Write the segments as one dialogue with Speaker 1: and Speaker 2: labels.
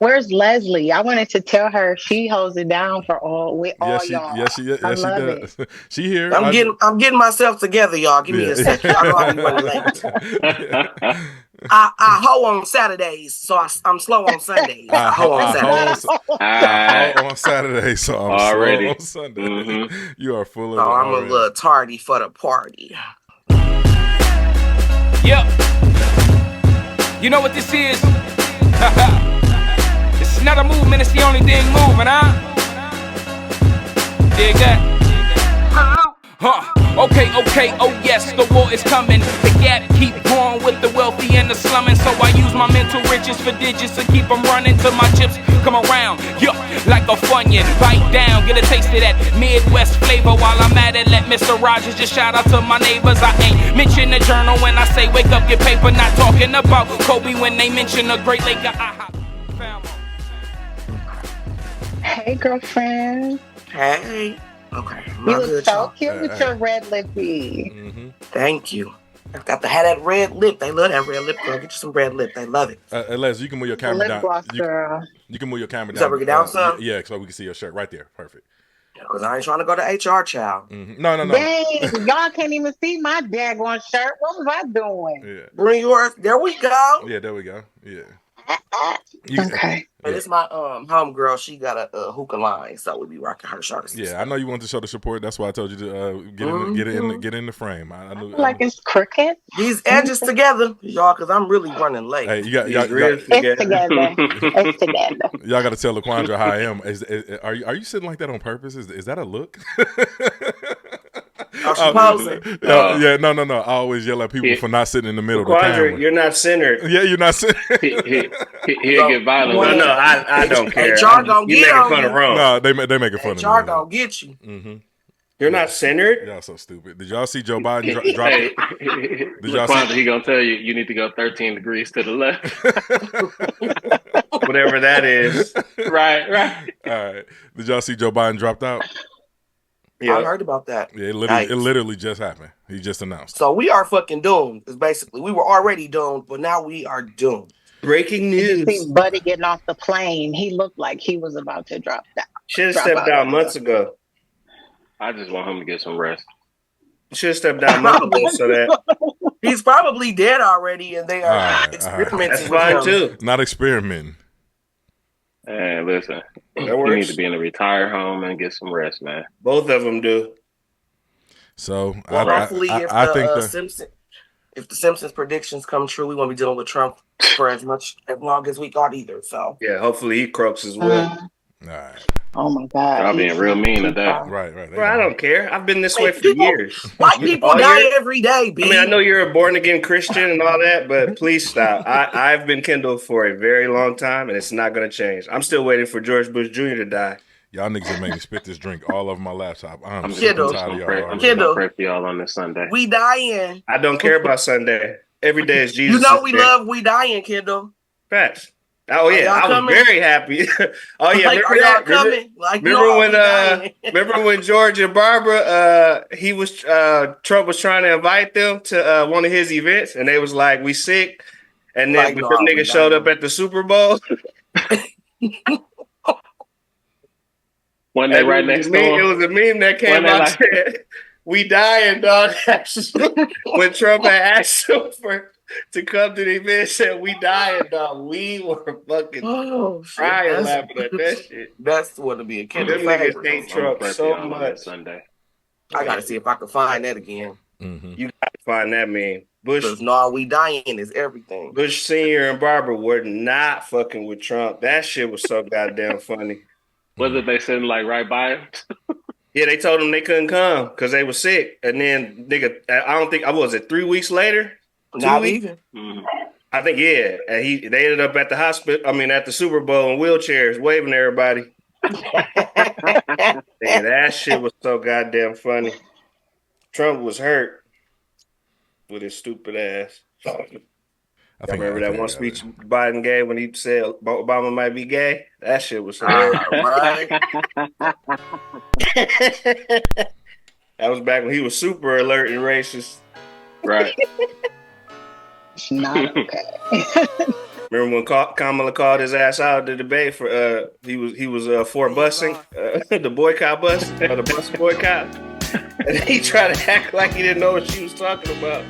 Speaker 1: Where's Leslie? I wanted to tell her she holds it down for all y'all. I
Speaker 2: she
Speaker 1: love it.
Speaker 2: does. She here.
Speaker 3: I'm getting myself together, y'all. Give me a second. Y'all know I be running late. I hoe on Saturdays, so I'm slow on Sundays. I hoe on Saturdays.
Speaker 2: I hoe on Saturdays, so I'm
Speaker 4: Already.
Speaker 2: slow on Sunday. Mm-hmm. You are full of
Speaker 3: So I'm a little tardy for the party.
Speaker 5: Yep. You know what this is? It's not a movement, it's the only thing moving, huh? Dig that? Okay, oh yes, the war is coming. The gap keep growing with the wealthy and the slumming. So I use my mental riches for digits to keep them running till my chips come around. Yup, like a Funyun, bite down, get a taste of that Midwest flavor. While I'm at it, let Mr. Rogers just shout out to my neighbors. I ain't mention the journal when I say wake up, get paper. Not talking about Kobe when they mention a Great Lake.
Speaker 1: Hey, girlfriend.
Speaker 3: Hey. Okay.
Speaker 1: You look so cute with your red lippy.
Speaker 2: Mm-hmm.
Speaker 3: Thank you. I've got to have that red lip. They love that red lip, girl. Get you some red lip. They love it.
Speaker 2: Les, you can move your camera down.
Speaker 1: Gloss, girl.
Speaker 2: You can move your camera
Speaker 3: down. Bring it down some?
Speaker 2: Yeah, so we can see your shirt right there. Perfect.
Speaker 3: Because I ain't trying to go to HR, child.
Speaker 2: Mm-hmm. No.
Speaker 1: Dang, y'all can't even see my daggone shirt. What was I doing?
Speaker 3: Yeah. Bring yours. There we go.
Speaker 2: Yeah, there we go. Yeah.
Speaker 1: Okay.
Speaker 3: And it's my home girl. She got a hookah line, so we be rocking her shirts.
Speaker 2: Yeah, I know you want to show the support. That's why I told you to get in the frame. I knew,
Speaker 1: like it's crooked.
Speaker 3: These edges together, y'all, because I'm really running late.
Speaker 2: Hey,
Speaker 1: it's together. It's together.
Speaker 2: Y'all got to tell LaQuandra how I am. Are you sitting like that on purpose? Is that a look? Yeah, no. I always yell at people for not sitting in the middle of the camera.
Speaker 4: You're not centered.
Speaker 2: Yeah, you're not centered.
Speaker 4: He'll get violent. No, I don't care.
Speaker 3: HR gonna get
Speaker 4: you making fun of Rome.
Speaker 2: No, they making fun of me.
Speaker 3: HR gonna get you.
Speaker 2: Mm-hmm.
Speaker 4: You're not centered.
Speaker 2: Y'all so stupid. Did y'all see Joe Biden drop it?
Speaker 4: Did y'all see? He gonna tell you need to go 13 degrees to the left. Whatever that is. Right.
Speaker 2: All right. Did y'all see Joe Biden dropped out?
Speaker 3: Yeah. I heard about that.
Speaker 2: Yeah, it literally just happened. He just announced.
Speaker 3: So we are fucking doomed. Is basically we were already doomed, but now we are doomed.
Speaker 4: Breaking news.
Speaker 1: You see Buddy getting off the plane. He looked like he was about to drop down.
Speaker 4: Should have stepped down months ago. I just want him to get some rest. Should have stepped down months ago so that
Speaker 3: he's probably dead already, and they are experimenting.
Speaker 4: That's fine too.
Speaker 2: Not experimenting.
Speaker 4: Hey, listen, you need to be in a retired home and get some rest, man. Both of them do.
Speaker 2: So
Speaker 3: hopefully, if the Simpsons predictions come true, we won't be dealing with Trump for as long as we thought either. So
Speaker 4: yeah, hopefully he croaks as well.
Speaker 2: All right.
Speaker 1: Oh my God!
Speaker 4: I'm being real mean at that.
Speaker 2: Right.
Speaker 4: Bro, I don't care. I've been this way for years.
Speaker 3: White people die every day, B.
Speaker 4: I mean, I know you're a born again Christian and all that, but please stop. I've been Kindle for a very long time, and it's not going to change. I'm still waiting for George Bush Jr. to die.
Speaker 2: Y'all niggas are making spit this drink all over my laptop. I'm
Speaker 4: sick and tired of y'all. I'm gonna pray for y'all on this Sunday.
Speaker 3: We dying.
Speaker 4: I don't care about Sunday. Every day is Jesus.
Speaker 3: You know we love we dying, Kendall.
Speaker 4: Facts. Oh yeah, I was very happy. Oh yeah,
Speaker 3: like,
Speaker 4: remember that?
Speaker 3: Coming?
Speaker 4: Remember when George and Barbara, Trump was trying to invite them to one of his events, and they was like, "We sick," and then the nigga showed up at the Super Bowl. When they right next door, it was a meme that came out said, "We dying, dog." When Trump had asked him to come to the event, said, "We dying, dog." We were fucking crying laughing at that shit.
Speaker 3: That's what to be a kid.
Speaker 4: Them niggas hate Trump so much. Sunday.
Speaker 3: I gotta see if I can find that again.
Speaker 4: Mm-hmm. You gotta find that meme. Bush,
Speaker 3: we dying is everything.
Speaker 4: Bush Senior and Barbara were not fucking with Trump. That shit was so goddamn funny. Was it they sitting like right by him? Yeah, they told them they couldn't come because they were sick. And then, nigga, I don't think, was it 3 weeks later?
Speaker 3: Not even.
Speaker 4: Mm-hmm. I think, yeah. And they ended up at the hospital, at the Super Bowl in wheelchairs, waving at everybody. Man, that shit was so goddamn funny. Trump was hurt with his stupid ass. I remember that one speech Biden gave when he said Obama might be gay? That shit was hilarious. Right? That was back when he was super alert and racist. Right.
Speaker 1: It's not okay.
Speaker 4: Remember when Kamala called his ass out the debate for he was for busing the boycott bus or the bus boycott, and he tried to act like he didn't know what she was talking about.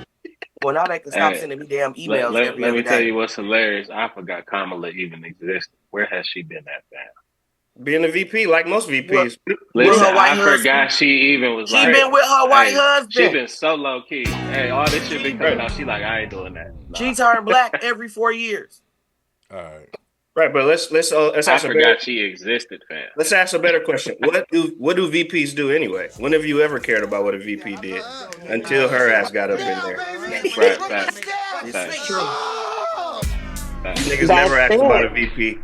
Speaker 3: Well, now they can stop sending me damn emails.
Speaker 6: Let me tell you what's hilarious. I forgot Kamala even existed. Where has she been at, man?
Speaker 4: Being a VP, like most VPs.
Speaker 6: Listen, I forgot she even was
Speaker 3: she been with her white husband.
Speaker 6: She been so low key. Hey, all this shit been coming out. She like, I ain't doing that. Nah.
Speaker 3: She turned black every 4 years.
Speaker 2: All right.
Speaker 4: Right, but let's ask
Speaker 6: she existed, fam.
Speaker 4: Let's ask a better question. What do VPs do anyway? When have you ever cared about what a VP did? Until her ass got up in there.
Speaker 6: Right,
Speaker 3: it's true.
Speaker 4: Niggas never asked about a VP.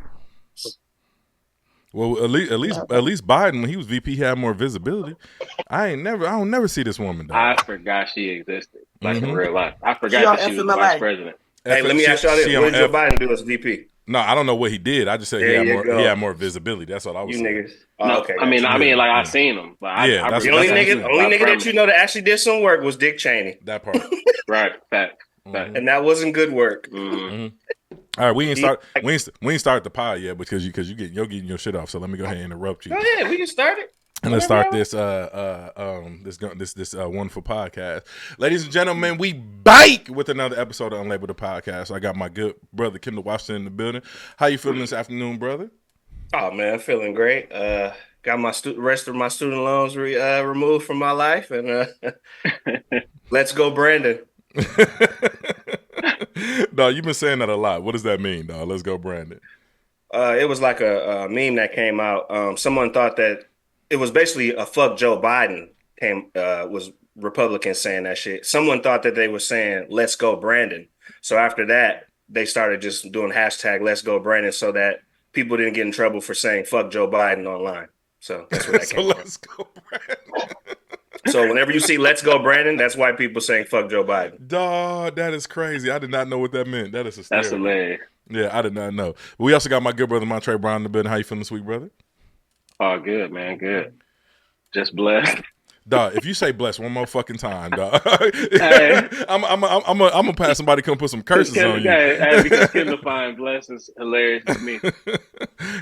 Speaker 2: Well, at least Biden, when he was VP, he had more visibility. I don't never see this woman. Though.
Speaker 6: I forgot she existed, like in real life. I forgot that she was vice president.
Speaker 4: Hey, let me ask y'all this: what did Joe Biden do as VP?
Speaker 2: No, I don't know what he did. I just said he had more visibility. That's all I was saying.
Speaker 4: Niggas. Oh, okay.
Speaker 6: I mean, like I seen him, but
Speaker 4: that's the only nigga that you know that actually did some work was Dick Cheney.
Speaker 2: That part,
Speaker 6: right? Fact.
Speaker 4: And that wasn't good work.
Speaker 2: All right, we ain't start the pod yet because you're getting your shit off. So let me go ahead and interrupt you.
Speaker 4: Go ahead, we can start it.
Speaker 2: And let's start this wonderful podcast, ladies and gentlemen. We bike with another episode of Unlabeled the podcast. I got my good brother Kendall Washington in the building. How you feeling this afternoon, brother?
Speaker 4: Oh man, feeling great. Got my rest of my student loans removed from my life, and let's go, Brandon.
Speaker 2: No, you've been saying that a lot. What does that mean, dog? Let's go, Brandon.
Speaker 4: It was like a meme that came out. Someone thought that it was basically a fuck Joe Biden was Republicans saying that shit. Someone thought that they were saying let's go, Brandon. So after that, they started just doing hashtag let's go, Brandon, so that people didn't get in trouble for saying fuck Joe Biden online. So that's where that came from. Let's go, Brandon. So whenever you see "Let's Go, Brandon," that's why people saying "Fuck Joe Biden."
Speaker 2: Dog, that is crazy. I did not know what that meant. That is hysterical.
Speaker 6: That's hilarious.
Speaker 2: Yeah, I did not know. But we also got my good brother Montre Brown in the building. How you feeling, sweet brother?
Speaker 6: Oh, good, man. Good. Just blessed.
Speaker 2: Dog, if you say blessed one more fucking time, dog, hey. I'm gonna pass somebody come put some curses on you.
Speaker 6: Hey, because Kendall find blessed is hilarious to me.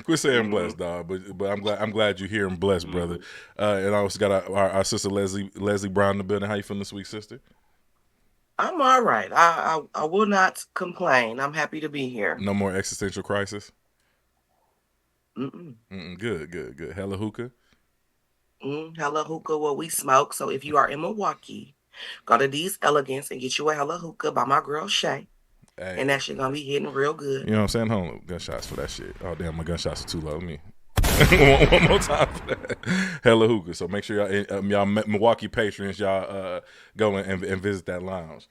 Speaker 2: Quit saying blessed, dog. But I'm glad you're here and blessed, brother. And I also got our sister Leslie Brown in the building. How you feeling, sweet sister?
Speaker 3: I'm all right. I will not complain. I'm happy to be here.
Speaker 2: No more existential crisis.
Speaker 3: Good.
Speaker 2: Hella hookah.
Speaker 3: Hella hookah, what we smoke. So if you are in Milwaukee, go to These Elegance and get you a hella hookah by my girl Shay. Hey. And that shit gonna be hitting real good.
Speaker 2: You know what I'm saying? Hold on, gunshots for that shit. Oh damn, my gunshots are too low. Let me one more time for that. Hella hookah. So make sure y'all Milwaukee patrons, y'all go and visit that lounge.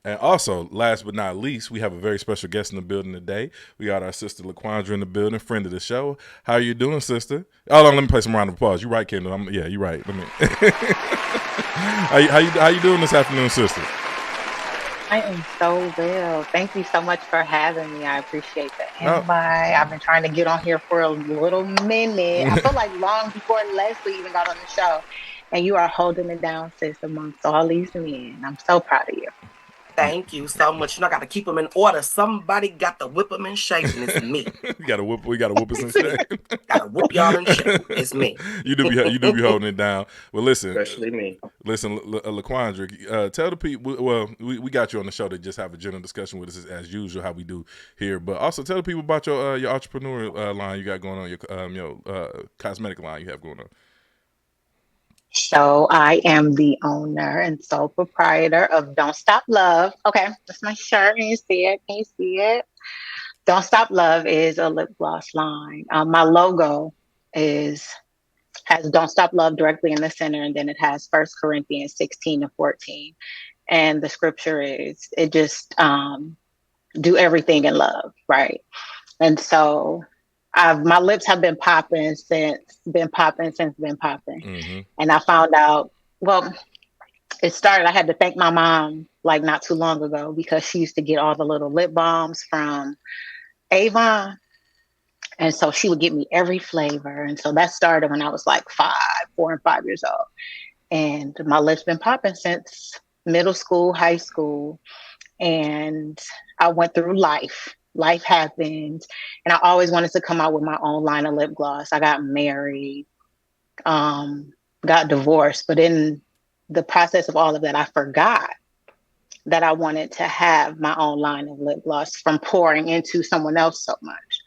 Speaker 2: And also, last but not least, we have a very special guest in the building today. We got our sister LaQuandra in the building, friend of the show. How are you doing, sister? Hold on, let me play some round of applause. You right, Kendall? Yeah, you right. Let me. how you doing this afternoon, sister?
Speaker 1: I am so well. Thank you so much for having me. I appreciate the invite. I've been trying to get on here for a little minute. I feel like long before Leslie even got on the show. And you are holding it down, sis, amongst all these men. I'm so proud of you.
Speaker 3: Thank you so much. You know, I got to keep them in order. Somebody got to whip them in shape, and it's me.
Speaker 2: We got to whip us in shape.
Speaker 3: Got to whip y'all in shape. It's me.
Speaker 2: You do be holding it down. Well, listen.
Speaker 4: Especially me.
Speaker 2: Listen, LaQuandra, tell the people, well, we got you on the show to just have a general discussion with us as usual, how we do here. But also tell the people about your entrepreneur line you got going on, your cosmetic line you have going on.
Speaker 1: So I am the owner and sole proprietor of Don't Stop Love. Okay, that's my shirt. Can you see it? Can you see it? Don't Stop Love is a lip gloss line. My logo has Don't Stop Love directly in the center, and then it has 1 Corinthians 16-14. And the scripture is, it just do everything in love, right? And so my lips have been popping since. Mm-hmm. And I found out, well, it started, I had to thank my mom like not too long ago because she used to get all the little lip balms from Avon. And so she would get me every flavor. And so that started when I was like 4 and 5 years old. And my lips been popping since middle school, high school. And I went through life life happened, and I always wanted to come out with my own line of lip gloss. I got married, got divorced, but in the process of all of that, I forgot that I wanted to have my own line of lip gloss from pouring into someone else so much.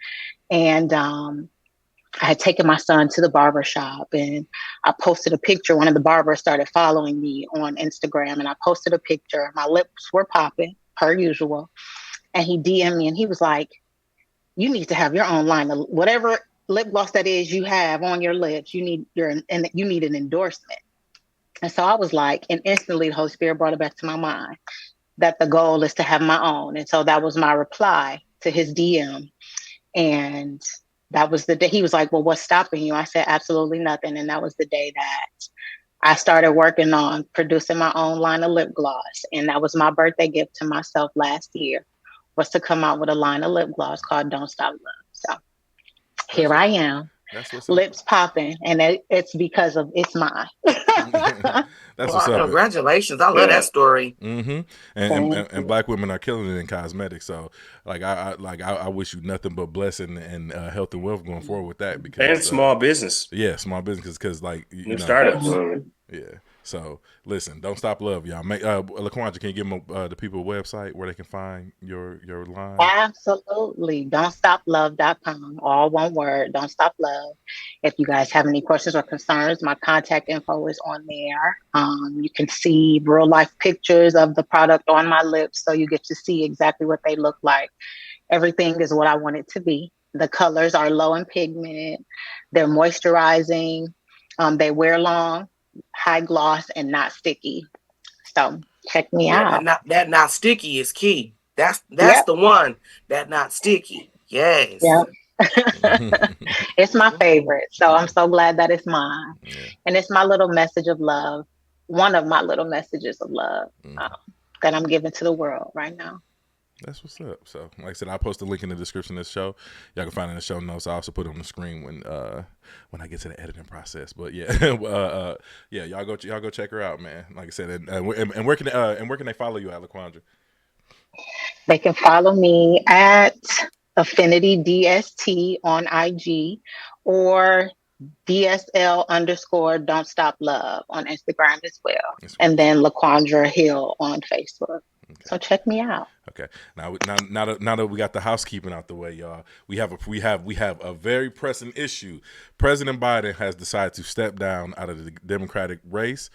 Speaker 1: And I had taken my son to the barber shop, and I posted a picture. One of the barbers started following me on Instagram, and I posted a picture. My lips were popping per usual. And he DM'd me and he was like, you need to have your own line of whatever lip gloss that is you have on your lips. You need an endorsement. And so I was like, and instantly the Holy Spirit brought it back to my mind that the goal is to have my own. And so that was my reply to his DM. And that was the day he was like, well, what's stopping you? I said, absolutely nothing. And that was the day that I started working on producing my own line of lip gloss. And that was my birthday gift to myself last year, was to come out with a line of lip gloss called Don't Stop Love. So here I am.
Speaker 2: That's what's
Speaker 1: lips popping, and it's because of it's mine.
Speaker 2: That's what's up.
Speaker 3: Congratulations! I love that story.
Speaker 2: Mm-hmm. And Black women are killing it in cosmetics. So I wish you nothing but blessing and health and wealth going forward with that. Because
Speaker 4: and small business,
Speaker 2: small business, because
Speaker 4: new startups.
Speaker 2: Yeah. So listen, Don't Stop Love, y'all. LaQuandra, can you give them the people a website where they can find your line?
Speaker 1: Absolutely. Don'tStopLove.com. All one word. Don't Stop Love. If you guys have any questions or concerns, my contact info is on there. You can see real life pictures of the product on my lips, so you get to see exactly what they look like. Everything is what I want it to be. The colors are low in pigment. They're moisturizing. They wear long, high gloss, and not sticky. So check me out.
Speaker 3: That not sticky is key. That's the one. That not sticky. Yes.
Speaker 1: Yep. It's my favorite. So I'm so glad that it's mine. Yeah. And it's my little message of love. One of my little messages of love that I'm giving to the world right now.
Speaker 2: That's what's up. So, like I said, I'll post a link in the description of this show. Y'all can find it in the show notes. I also put it on the screen when I get to the editing process. But yeah, y'all go check her out, man. Like I said, and where can they follow you at, LaQuandra?
Speaker 1: They can follow me at Affinity DST on IG or DSL_ Don't Stop Love on Instagram as well. And then LaQuandra Hill on Facebook. Okay. So check me out.
Speaker 2: Okay. Now that we got the housekeeping out the way, y'all, we have a very pressing issue. President Biden has decided to step down out of the Democratic race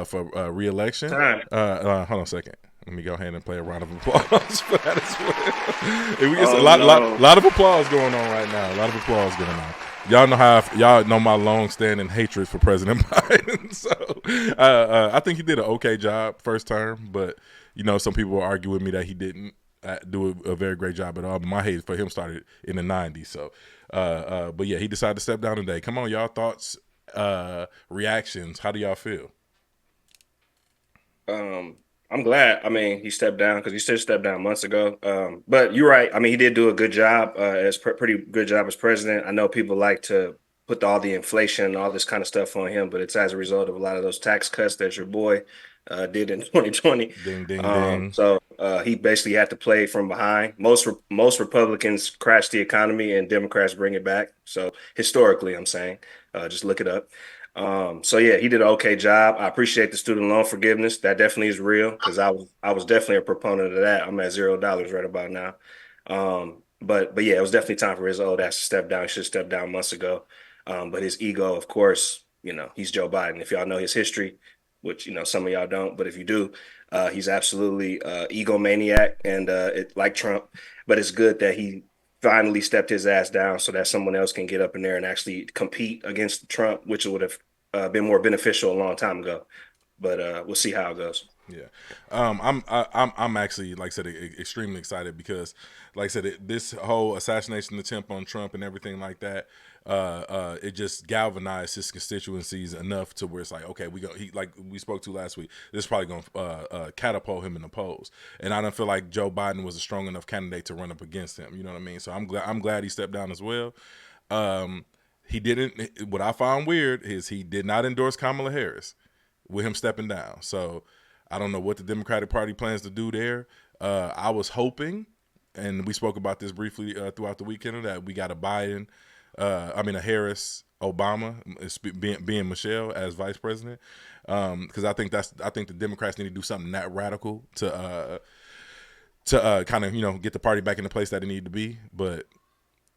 Speaker 2: for re-election. Hold on a second. Let me go ahead and play a round of applause for that as well. We get a lot of applause going on right now. A lot of applause going on. Y'all know y'all know my long-standing hatred for President Biden. So I think he did an okay job first term, but some people will argue with me that he didn't do a very great job at all. But my hate for him started in the 90s. So, but yeah, he decided to step down today. Come on, y'all, thoughts, reactions. How do y'all feel?
Speaker 4: I'm glad. I mean, he stepped down because he should have stepped down months ago. But you're right. I mean, he did do a good job, pretty good job as president. I know people like to put all the inflation and all this kind of stuff on him, but it's as a result of a lot of those tax cuts that your boy did in 2020.
Speaker 2: Ding, ding, ding.
Speaker 4: So he basically had to play from behind. Most Republicans crash the economy and Democrats bring it back. So historically, I'm saying, just look it up. So yeah, he did an okay job. I appreciate the student loan forgiveness. That definitely is real because I was definitely a proponent of that. I'm at $0 right about now. But yeah, it was definitely time for his old ass to step down. He should have stepped down months ago. But his ego, of course, he's Joe Biden. If y'all know his history, which some of y'all don't, but if you do, he's absolutely egomaniac and like Trump. But it's good that he finally stepped his ass down so that someone else can get up in there and actually compete against Trump, which would have been more beneficial a long time ago. But we'll see how it goes.
Speaker 2: Yeah, I'm actually, like I said, extremely excited because, like I said, this whole assassination attempt on Trump and everything like that, it just galvanized his constituencies enough to where it's like, okay, like we spoke to last week, this is probably gonna catapult him in the polls, and I don't feel like Joe Biden was a strong enough candidate to run up against him. You know what I mean? So I'm glad he stepped down as well. He didn't. What I found weird is he did not endorse Kamala Harris with him stepping down. So I don't know what the Democratic Party plans to do there. I was hoping and we spoke about this briefly throughout the weekend, that we got a Biden, a Harris, Obama being Michelle as vice president, because I think the Democrats need to do something that radical to kind of get the party back in the place that it need to be. But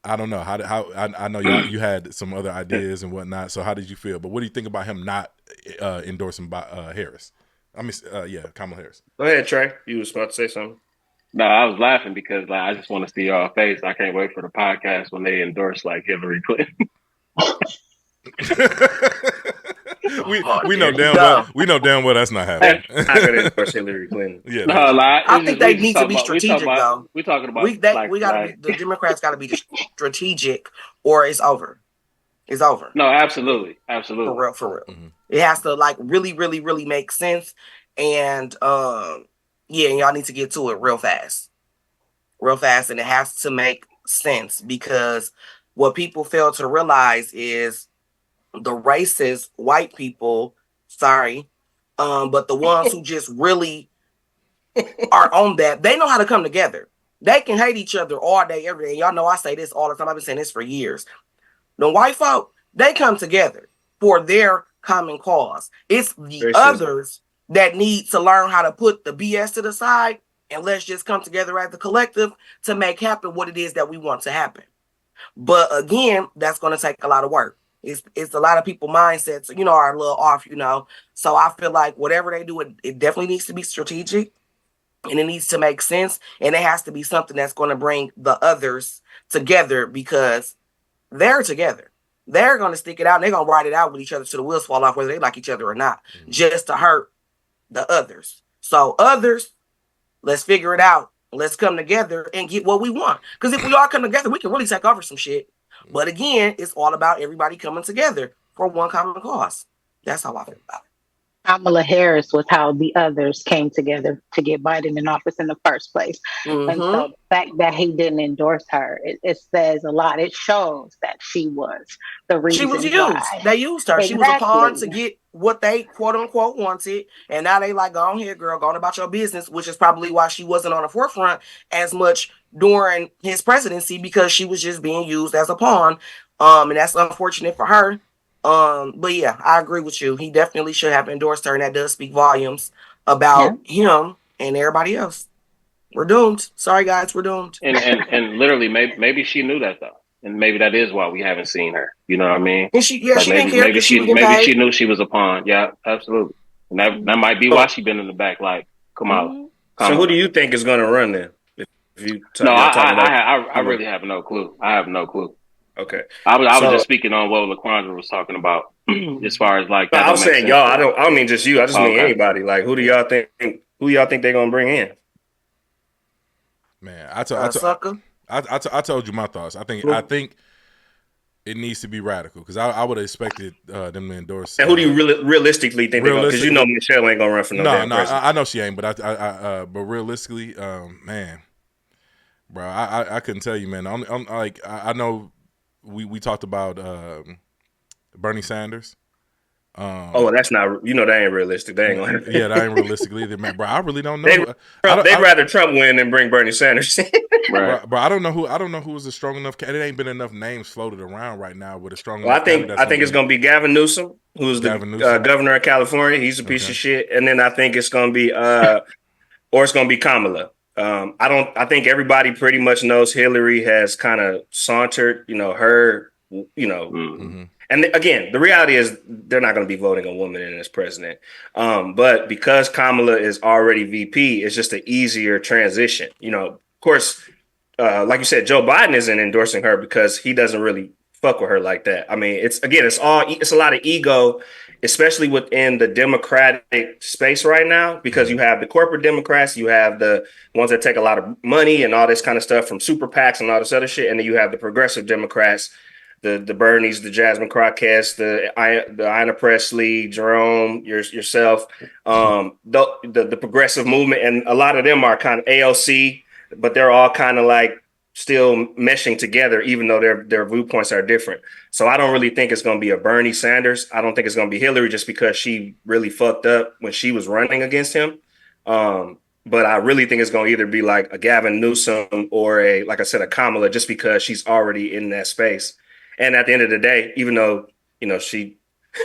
Speaker 2: I don't know how I know you had some other ideas and whatnot. So how did you feel? But what do you think about him not endorsing Harris? Kamala Harris.
Speaker 4: Go ahead, Trey. You was about to say something.
Speaker 6: No, I was laughing because I just want to see y'all face. I can't wait for the podcast when they endorse Hillary Clinton.
Speaker 2: we know damn well that's not happening.
Speaker 4: I'm not gonna endorse Hillary Clinton.
Speaker 2: Yeah,
Speaker 3: I think they need to be strategic though.
Speaker 6: We're talking about
Speaker 3: the Democrats got to be strategic, or it's over. It's over.
Speaker 6: No, absolutely. For
Speaker 3: real.
Speaker 2: Mm-hmm.
Speaker 3: It has to really, really, really make sense, and y'all need to get to it real fast, and it has to make sense, because what people fail to realize is the racist white people, but the ones who just really are on that, they know how to come together. They can hate each other all day, every day. Y'all know I say this all the time. I've been saying this for years. The white folk, they come together for their common cause. It's the others that need to learn how to put the BS to the side, and let's just come together as the collective to make happen what it is that we want to happen. But again, that's going to take a lot of work. It's a lot of people mindsets, are a little off, So I feel like whatever they do, it definitely needs to be strategic, and it needs to make sense, and it has to be something that's going to bring the others together, because they're together. They're going to stick it out, and they're going to ride it out with each other till the wheels fall off, whether they like each other or not, just to hurt the others. So others, let's figure it out. Let's come together and get what we want. Because if we all come together, we can really take over some shit. But again, it's all about everybody coming together for one common cause. That's how I feel about it.
Speaker 1: Kamala Harris was how the others came together to get Biden in office in the first place. Mm-hmm. And so the fact that he didn't endorse her, it says a lot. It shows that she was the reason.
Speaker 3: She was used. Why. They used her. Exactly. She was a pawn to get what they quote unquote wanted. And now they like, go on here, girl, go on about your business, which is probably why she wasn't on the forefront as much during his presidency, because she was just being used as a pawn. And that's unfortunate for her. But yeah, I agree with you. He definitely should have endorsed her, and that does speak volumes about him and everybody else. We're doomed. Sorry, guys, we're doomed.
Speaker 6: And literally, maybe she knew that though, and maybe that is why we haven't seen her. You know what I mean?
Speaker 3: And she didn't care.
Speaker 6: Maybe she knew she was a pawn. Yeah, absolutely. And that might be why she been in the back like Kamala.
Speaker 4: So who do you think is going to run then?
Speaker 6: I really have no clue. I have no clue.
Speaker 4: Okay.
Speaker 6: I was just speaking on what LaQuandra was talking about as far as like.
Speaker 4: I was saying y'all. I don't mean just you. I just mean anybody. Like, who do y'all think they're gonna bring in?
Speaker 2: Man, I told you my thoughts. I think it needs to be radical, because I would have expected them to endorse.
Speaker 4: And who do you realistically think they're going to? Because Michelle ain't gonna run for no. No,
Speaker 2: I know she ain't, but but realistically, man, bro, I couldn't tell you, man. I'm like, I know. We talked about Bernie Sanders.
Speaker 4: That's not, that ain't realistic. They ain't gonna.
Speaker 2: Yeah, that ain't realistic either, man. Bro, I really don't know.
Speaker 4: They'd rather Trump win than bring Bernie Sanders.
Speaker 2: Right. Bro, I don't know who is a strong enough. It ain't been enough names floated around right now with a strong.
Speaker 4: Well, I think it's gonna be Gavin Newsom, who's the governor of California. He's a piece of shit. And then I think it's gonna be or it's gonna be Kamala. I think everybody pretty much knows Hillary has kind of sauntered, her,
Speaker 2: Mm-hmm.
Speaker 4: And again, the reality is they're not going to be voting a woman in as president. But because Kamala is already VP, it's just an easier transition. Of course, like you said, Joe Biden isn't endorsing her because he doesn't really fuck with her like that. I mean, it's a lot of ego, especially within the Democratic space right now, because you have the corporate Democrats, you have the ones that take a lot of money and all this kind of stuff from super PACs and all this other shit. And then you have the progressive Democrats, the Bernies, the Jasmine Crockett's, the Ayanna Pressley, Jerome, yourself, the progressive movement. And a lot of them are kind of AOC, but they're all kind of like still meshing together, even though their viewpoints are different. So I don't really think it's going to be a Bernie Sanders. I don't think it's going to be Hillary, just because she really fucked up when she was running against him. But But I really think it's going to either be like a Gavin Newsom or like I said, a Kamala, just because she's already in that space. And at the end of the day, even though,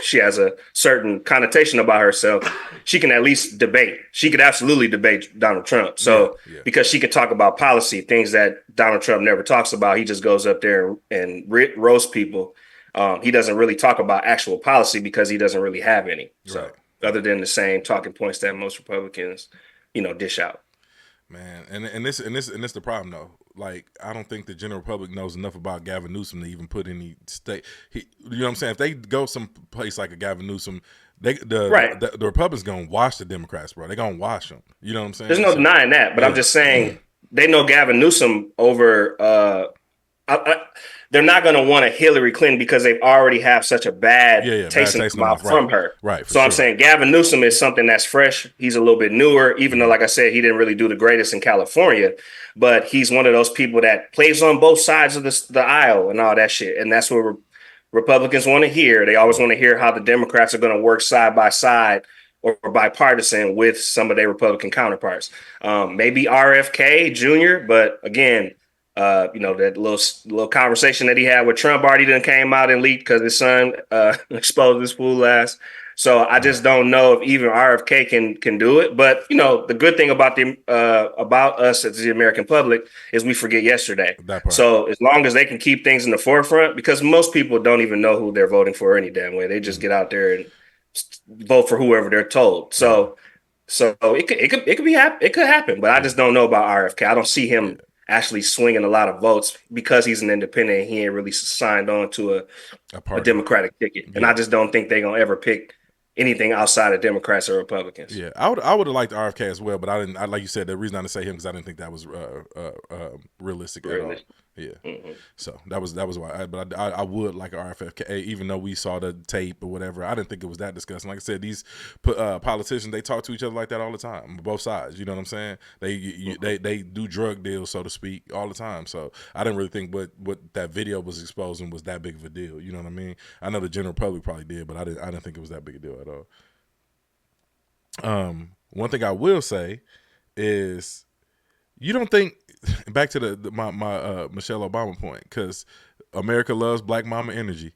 Speaker 4: she has a certain connotation about herself, she can at least debate. She could absolutely debate Donald Trump. So because she could talk about policy, things that Donald Trump never talks about, he just goes up there and roasts people. He doesn't really talk about actual policy because he doesn't really have any. So other than the same talking points that most Republicans dish out.
Speaker 2: Man, and this the problem though. Like, I don't think the general public knows enough about Gavin Newsom to even put any state. You know what I'm saying? If they go some place like a Gavin Newsom, the Republicans gonna wash the Democrats, bro. They gonna wash them. You know what I'm saying?
Speaker 4: There's no denying that, but I'm just saying they know Gavin Newsom over. They're not going to want a Hillary Clinton because they already have such a bad taste in the mouth from her.
Speaker 2: Right.
Speaker 4: So I'm saying Gavin Newsom is something that's fresh. He's a little bit newer, even though, like I said, he didn't really do the greatest in California. But he's one of those people that plays on both sides of the aisle and all that shit. And that's what Republicans want to hear. They always want to hear how the Democrats are going to work side by side or bipartisan with some of their Republican counterparts. Maybe RFK Jr., but again, that little conversation that he had with Trump already done came out and leaked because his son exposed this fool last. So I just don't know if even RFK can do it. But the good thing about about us as the American public is we forget yesterday. So as long as they can keep things in the forefront, because most people don't even know who they're voting for any damn way. They just get out there and vote for whoever they're told. So it could happen, but I just don't know about RFK. I don't see him actually swinging a lot of votes because he's an independent and he ain't really signed on to a Democratic ticket. And I just don't think they're going to ever pick anything outside of Democrats or Republicans.
Speaker 2: Yeah, I would have liked RFK as well, but I didn't. Like you said, the reason I didn't say him because I didn't think that was realistic at all. Yeah, so that was why. But I would like RFK, even though we saw the tape or whatever. I didn't think it was that disgusting. Like I said, these politicians, they talk to each other like that all the time, both sides. You know what I'm saying? They do drug deals, so to speak, all the time. So I didn't really think what that video was exposing was that big of a deal. You know what I mean? I know the general public probably did, but I didn't think it was that big a deal at all. One thing I will say is, you don't think, back to my Michelle Obama point, because America loves black mama energy.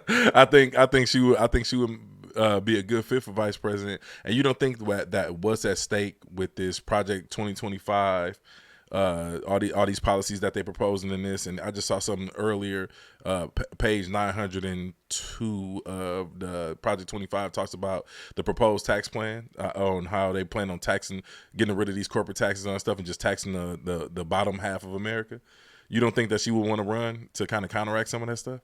Speaker 2: I think she would be a good fit for vice president. And you don't think that what's at stake with this Project 2025, all these policies that they proposing in this? And I just saw something earlier, page 902 of the Project 25 talks about the proposed tax plan, on how they plan on getting rid of these corporate taxes and stuff and just taxing the bottom half of America. You don't think that she would want to run to kind of counteract some of that stuff?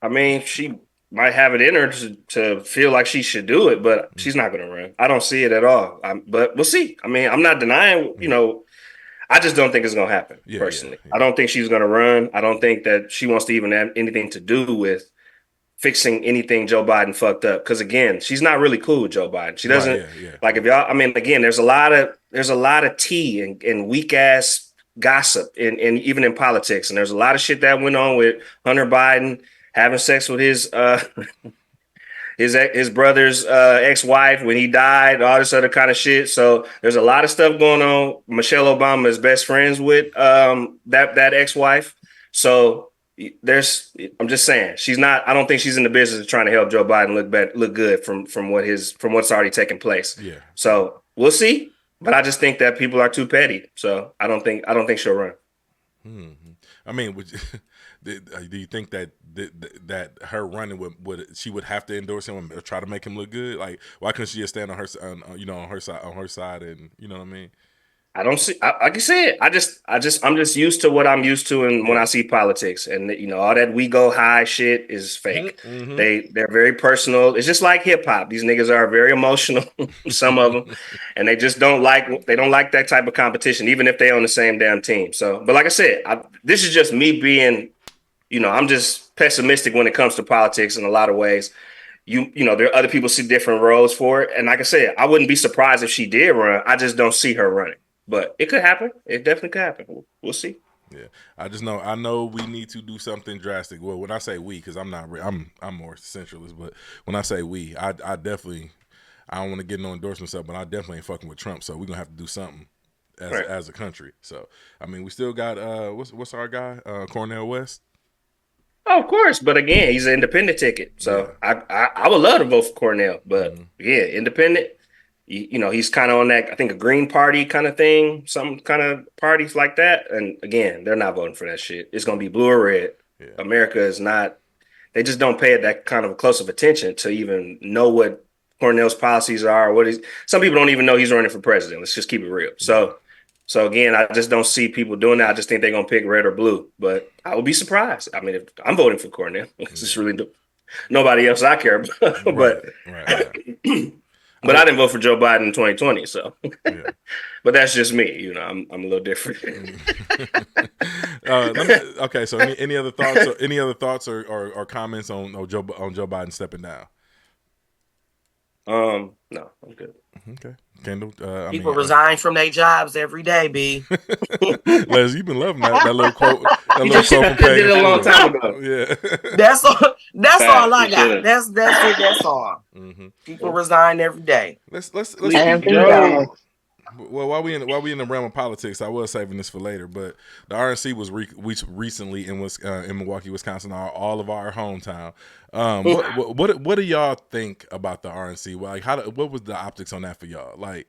Speaker 4: I mean, she might have it in her to feel like she should do it, but she's not going to run. I don't see it at all. But we'll see. I mean, I'm not denying, I just don't think it's going to happen, personally. I don't think she's going to run. I don't think that she wants to even have anything to do with fixing anything Joe Biden fucked up. Because, again, she's not really cool with Joe Biden. She doesn't, like, if y'all, I mean, again, there's a lot of tea and weak ass gossip and even in politics. And there's a lot of shit that went on with Hunter Biden having sex with his brother's ex-wife when he died, all this other kind of shit. So there's a lot of stuff going on. Michelle Obama is best friends with that ex-wife. So I'm just saying, I don't think she's in the business of trying to help Joe Biden look good from what's already taken place. Yeah. So we'll see. But I just think that people are too petty. So I don't think she'll run.
Speaker 2: I mean, do you think that her running would have to endorse him or try to make him look good? Like, why couldn't she just stand on her side, and you know what I mean?
Speaker 4: I don't see. Like I said, I'm just used to what I'm used to, and when I see politics, and all that we go high shit is fake. Mm-hmm. They're very personal. It's just like hip hop. These niggas are very emotional, some of them, and they just don't like that type of competition, even if they on the same damn team. So, but like I said, this is just me being, I'm just pessimistic when it comes to politics in a lot of ways. There are other people see different roles for it, and like I said, I wouldn't be surprised if she did run. I just don't see her running. But it could happen. It definitely could happen. We'll see.
Speaker 2: Yeah, I know we need to do something drastic. Well, when I say we, because I'm more centralist, but when I say we, I definitely, I don't want to get no endorsements up, but I definitely ain't fucking with Trump. So we're gonna have to do something as a country. So I mean, we still got what's our guy Cornel West.
Speaker 4: Oh, of course, but again, he's an independent ticket. So I would love to vote for Cornel, but yeah, independent. You know, he's kind of on that, I think, a Green Party kind of thing, some kind of parties like that. And again, they're not voting for that shit. It's going to be blue or red. Yeah. America is not, they just don't pay it that kind of close of attention to even know what Cornel's policies are. Some people don't even know he's running for president. Let's just keep it real. So again, I just don't see people doing that. I just think they're going to pick red or blue, but I would be surprised. I mean, if I'm voting for Cornel, it's just really nobody else I care about. Right. But I didn't vote for Joe Biden in 2020, so. Yeah. But that's just me, you know. I'm a little different.
Speaker 2: Okay, so any other thoughts? Any other thoughts or comments on Joe Biden stepping down?
Speaker 4: No, I'm good.
Speaker 2: Okay, Kendall.
Speaker 3: People resign from their jobs every day, B.
Speaker 2: Les, you've been loving that little quote. That little quote from Peggy.
Speaker 4: Did it a long time ago.
Speaker 2: Yeah.
Speaker 3: That's all. That's all I got. That's it. That's all. Mm-hmm. People resign every day.
Speaker 2: Let's Well, while we in the realm of politics, I was saving this for later. But the RNC was recently in Milwaukee, Wisconsin, all of our hometown. What do y'all think about the RNC? Like, what was the optics on that for y'all? Like,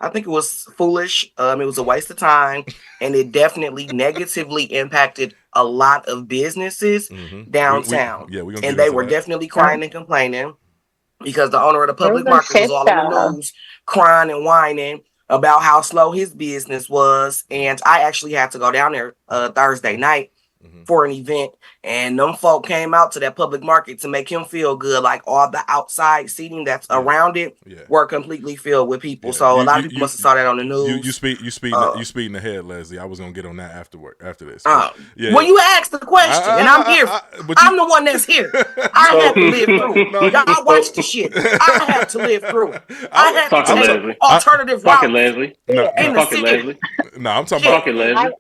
Speaker 3: I think it was foolish. It was a waste of time, and it definitely negatively impacted a lot of businesses downtown. And they were definitely crying and complaining because the owner of the public market was all on the news crying and whining about how slow his business was. And I actually had to go down there Thursday night for an event, and them folk came out to that public market to make him feel good. Like all the outside seating that's around it were completely filled with people. So a lot of people must have saw that on the news.
Speaker 2: You speeding ahead, Leslie. I was gonna get on that after this.
Speaker 3: Well, you asked the question, and I'm here. I'm the one that's here. I have to live through. Y'all watch the shit. I have to live through. I have to take alternative routes.
Speaker 6: Leslie.
Speaker 2: Leslie. No, I'm talking about
Speaker 6: Leslie.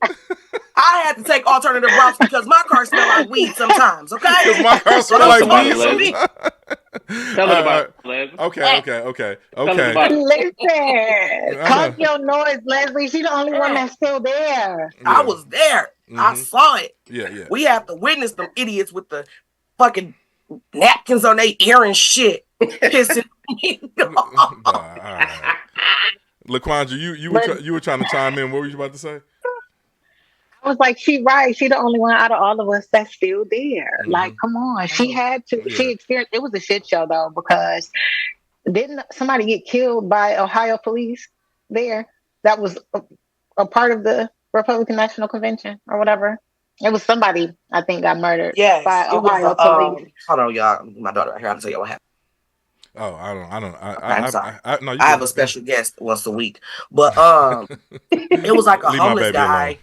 Speaker 3: I had to take alternative routes because my car smells like weed sometimes, okay?
Speaker 2: Because my car smells like weed.
Speaker 6: Tell us about Leslie.
Speaker 2: Okay.
Speaker 1: Listen, talk your noise, Leslie. She's the only one that's still there.
Speaker 3: Yeah. I was there. I saw it. Yeah. We have to witness them idiots with the fucking napkins on their ear and shit. Pissing me off.
Speaker 2: LaQuandra, you were trying to chime in. What were you about to say?
Speaker 1: I was like, she right. She the only one out of all of us that's still there. Like, come on. She had to. Yeah. She experienced. It was a shit show though, because didn't somebody get killed by Ohio police there? That was a part of the Republican National Convention or whatever. It was somebody I think got murdered by Ohio police.
Speaker 3: Hold on, y'all. My daughter right here. I'll tell you what happened.
Speaker 2: Oh, I don't.
Speaker 3: I'm sorry. I have a special guest once a week, but it was like a homeless guy. Alone.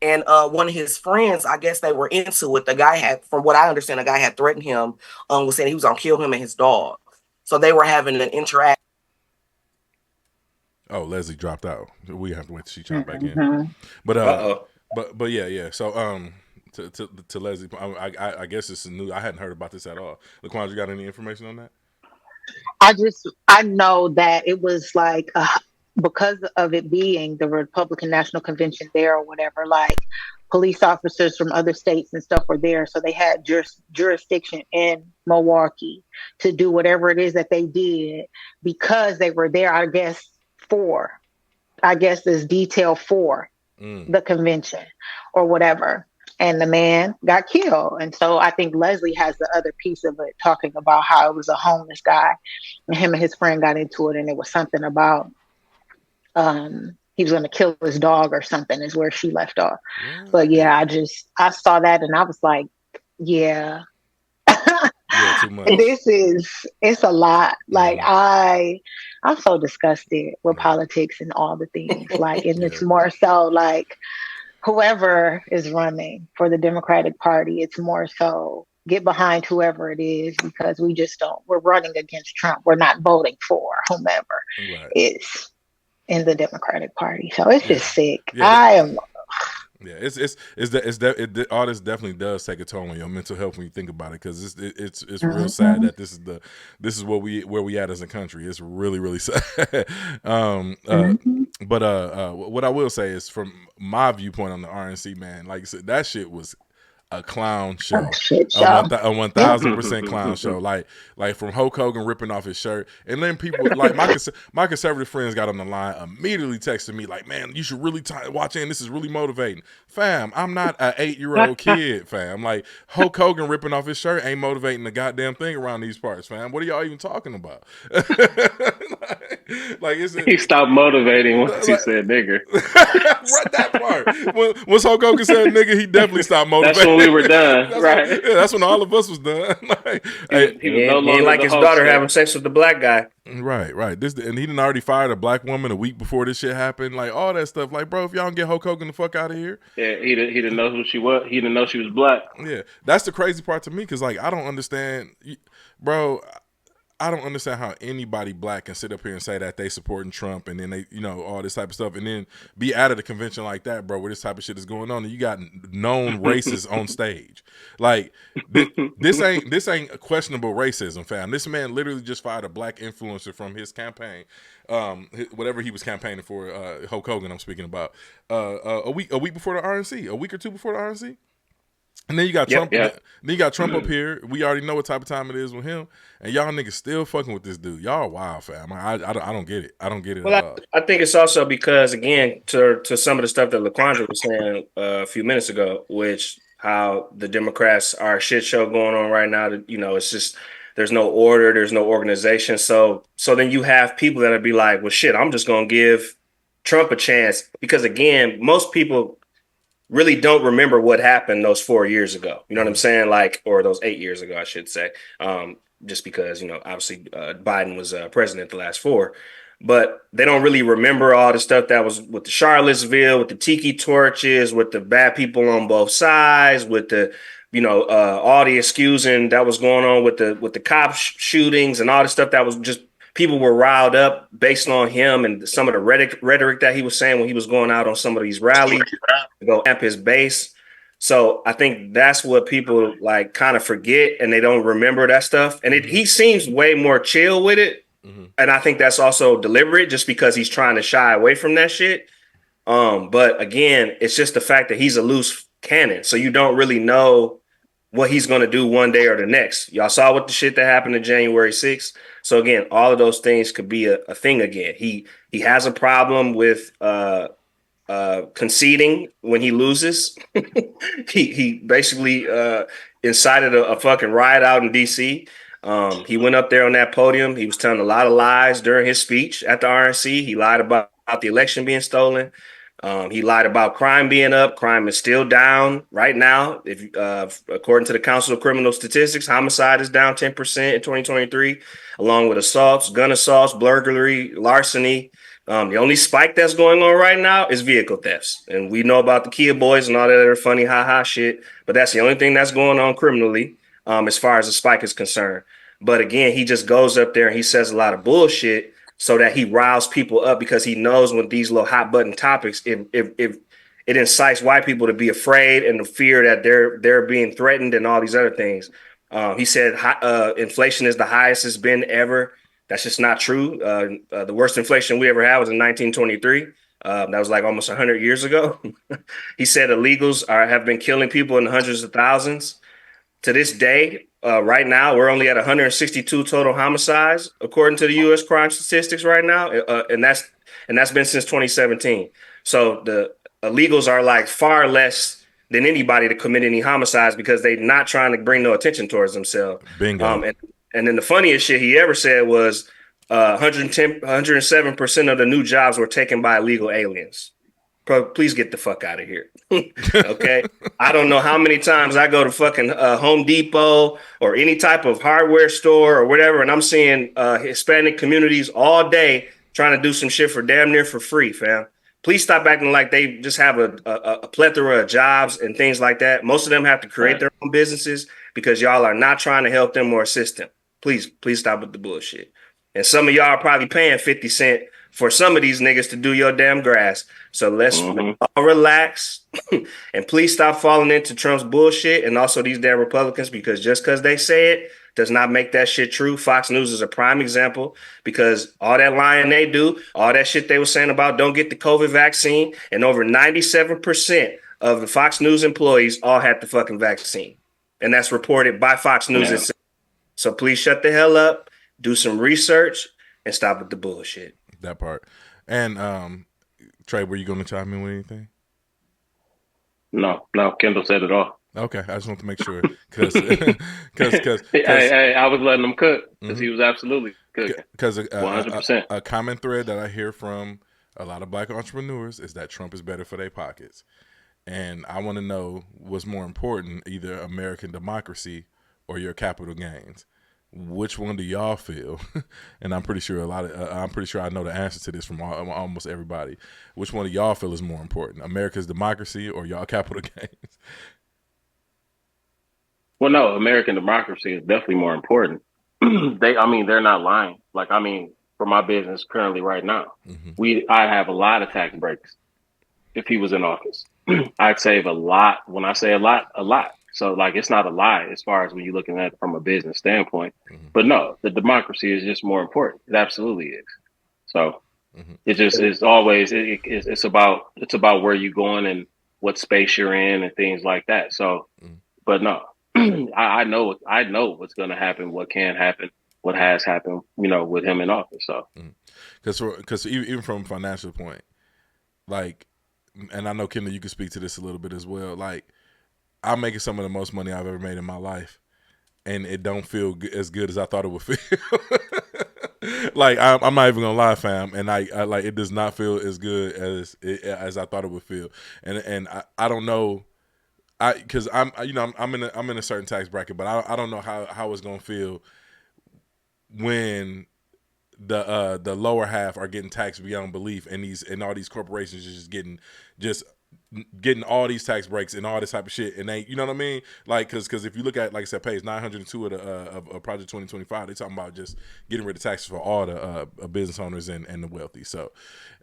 Speaker 3: And one of his friends, I guess they were into it. The guy had, from what I understand, the guy had threatened him, was saying he was going to kill him and his dog. So they were having an interaction.
Speaker 2: Oh, Leslie dropped out. We have to wait till she chop back in. But yeah. So to Leslie, I guess it's new. I hadn't heard about this at all. LaQuandra, you got any information on that?
Speaker 1: I know that it was like because of it being the Republican National Convention there or whatever, like police officers from other states and stuff were there. So they had jurisdiction in Milwaukee to do whatever it is that they did because they were there, I guess there's detail for the convention or whatever. And the man got killed. And so I think Leslie has the other piece of it, talking about how it was a homeless guy and him and his friend got into it. And it was something about he was going to kill his dog or something is where she left off. But yeah, I saw that and I was like, yeah,
Speaker 2: too much.
Speaker 1: It's a lot. Like I'm so disgusted with politics and all the things like, and it's more so like whoever is running for the Democratic Party, it's more so get behind whoever it is, because we're running against Trump. We're not voting for whomever is in the Democratic Party. So it's just sick. Yeah.
Speaker 2: Yeah, all this definitely does take a toll on your mental health when you think about it, because it's real sad that this is where we at as a country. It's really sad. But what I will say is, from my viewpoint on the RNC, man, like I said, that shit was a clown show, a 1000% clown show. Like from Hulk Hogan ripping off his shirt, and then people like my conservative friends got on the line, immediately texted me like, "Man, you should really watch in. This is really motivating." Fam, I'm not an 8-year-old kid, fam. Like, Hulk Hogan ripping off his shirt ain't motivating the goddamn thing around these parts, fam. What are y'all even talking about?
Speaker 6: He stopped motivating once he said nigger.
Speaker 2: Right, that part. Once Hulk Hogan said nigger, he definitely stopped motivating.
Speaker 6: That's when we were done, right?
Speaker 2: That's when all of us was done. Like,
Speaker 4: he ain't like his daughter having sex with the black guy.
Speaker 2: Right. And he done already fired a black woman a week before this shit happened. Like, all that stuff. Like, bro, if y'all don't get Hulk Hogan the fuck out of here.
Speaker 6: Yeah, he didn't know who she was. He didn't know she was black.
Speaker 2: Yeah, that's the crazy part to me, because like, I don't understand, bro. I don't understand how anybody black can sit up here and say that they supporting Trump, and then they, all this type of stuff, and then be out of the convention like that, bro, where this type of shit is going on, and you got known racists on stage. Like, this ain't questionable racism, fam. This man literally just fired a black influencer from his campaign, whatever he was campaigning for, Hulk Hogan I'm speaking about, a week before the RNC, a week or two before the RNC. And then you got Trump. Then you got Trump up here. We already know what type of time it is with him, and y'all niggas still fucking with this dude. Y'all wild, fam. I don't get it. I don't get it.
Speaker 4: Well, I think it's also because, again, to some of the stuff that LaQuandra was saying a few minutes ago, which how the Democrats are a shit show going on right now. That, it's just, there's no order, there's no organization. So then you have people that'll be like, well, shit, I'm just gonna give Trump a chance, because, again, most people really don't remember what happened those 4 years ago. You know what I'm saying? Like, or those 8 years ago, I should say. Just because, obviously Biden was president the last 4. But they don't really remember all the stuff that was with the Charlottesville, with the tiki torches, with the bad people on both sides, with the, all the excusing that was going on with the cop shootings and all the stuff that was just, people were riled up based on him and some of the rhetoric that he was saying when he was going out on some of these rallies to go amp his base. So I think that's what people like kind of forget, and they don't remember that stuff. And he seems way more chill with it. Mm-hmm. And I think that's also deliberate, just because he's trying to shy away from that shit. But again, it's just the fact that he's a loose cannon. So you don't really know what he's going to do one day or the next. Y'all saw what the shit that happened on January 6th. So again, all of those things could be a thing again. He has a problem with conceding when he loses. he basically incited a fucking riot out in DC. He went up there on that podium. He was telling a lot of lies during his speech at the RNC. He lied about the election being stolen. He lied about crime being up. Crime is still down right now. If according to the Council of Criminal Statistics, homicide is down 10% in 2023, along with assaults, gun assaults, burglary, larceny. The only spike that's going on right now is vehicle thefts. And we know about the Kia boys and all that other funny ha-ha shit, but that's the only thing that's going on criminally, as far as the spike is concerned. But again, he just goes up there and he says a lot of bullshit so that he riles people up, because he knows with these little hot button topics, if it incites white people to be afraid and to fear that they're being threatened and all these other things. He said inflation is the highest it's been ever. That's just not true. The worst inflation we ever had was in 1923. That was like almost 100 years ago. He said illegals have been killing people in the hundreds of thousands. To this day, right now, we're only at 162 total homicides, according to the U.S. crime statistics right now. And that's been since 2017. So the illegals are like far less than anybody to commit any homicides, because they're not trying to bring no attention towards themselves.
Speaker 2: Bingo.
Speaker 4: And then the funniest shit he ever said was 107% of the new jobs were taken by illegal aliens. Please get the fuck out of here. Okay. I don't know how many times I go to fucking Home Depot or any type of hardware store or whatever, and I'm seeing Hispanic communities all day trying to do some shit for damn near for free, fam. Please stop acting like they just have a plethora of jobs and things like that. Most of them have to create their own businesses, because y'all are not trying to help them or assist them. Please stop with the bullshit. And some of y'all are probably paying 50 Cent for some of these niggas to do your damn grass. So let's all relax and please stop falling into Trump's bullshit and also these damn Republicans, because just because they say it does not make that shit true. Fox News is a prime example, because all that lying they do, all that shit they were saying about don't get the COVID vaccine, and over 97% of the Fox News employees all had the fucking vaccine. And that's reported by Fox News itself. So please shut the hell up, do some research, and stop with the bullshit.
Speaker 2: That part. And Trey, were you going to chime in with anything?
Speaker 6: No, Kendall said it all.
Speaker 2: Okay, I just want to make sure because
Speaker 6: hey, I was letting him cook because he was absolutely cooking.
Speaker 2: Because
Speaker 6: 100%.
Speaker 2: A common thread that I hear from a lot of Black entrepreneurs is that Trump is better for their pockets, and I want to know what's more important: either American democracy or your capital gains. Which one do y'all feel? And I'm pretty sure I'm pretty sure I know the answer to this from almost everybody. Which one of y'all feel is more important, America's democracy or y'all capital gains?
Speaker 6: Well, no, American democracy is definitely more important. They're not lying. For my business currently right now, I have a lot of tax breaks. If he was in office, I'd save a lot. When I say a lot. So it's not a lie as far as when you're looking at it from a business standpoint. But no, the democracy is just more important. It absolutely is. So it just is always it's about where you're going and what space you're in and things like that. So, but no, I know what's going to happen, what can happen, what has happened, with him in office. So,
Speaker 2: because even from a financial point, and I know Kendall, you can speak to this a little bit as well. I'm making some of the most money I've ever made in my life, and it don't feel as good as I thought it would feel. I'm not even gonna lie, fam, and I it does not feel as good as I thought it would feel, and I don't know, because I'm in a certain tax bracket, but I don't know how it's gonna feel when the lower half are getting taxed beyond belief, and all these corporations are just getting all these tax breaks and all this type of shit, and they, you know what I mean? Because if you look at, like I said, page 902 of Project 2025, they talking about just getting rid of taxes for all the business owners and the wealthy. So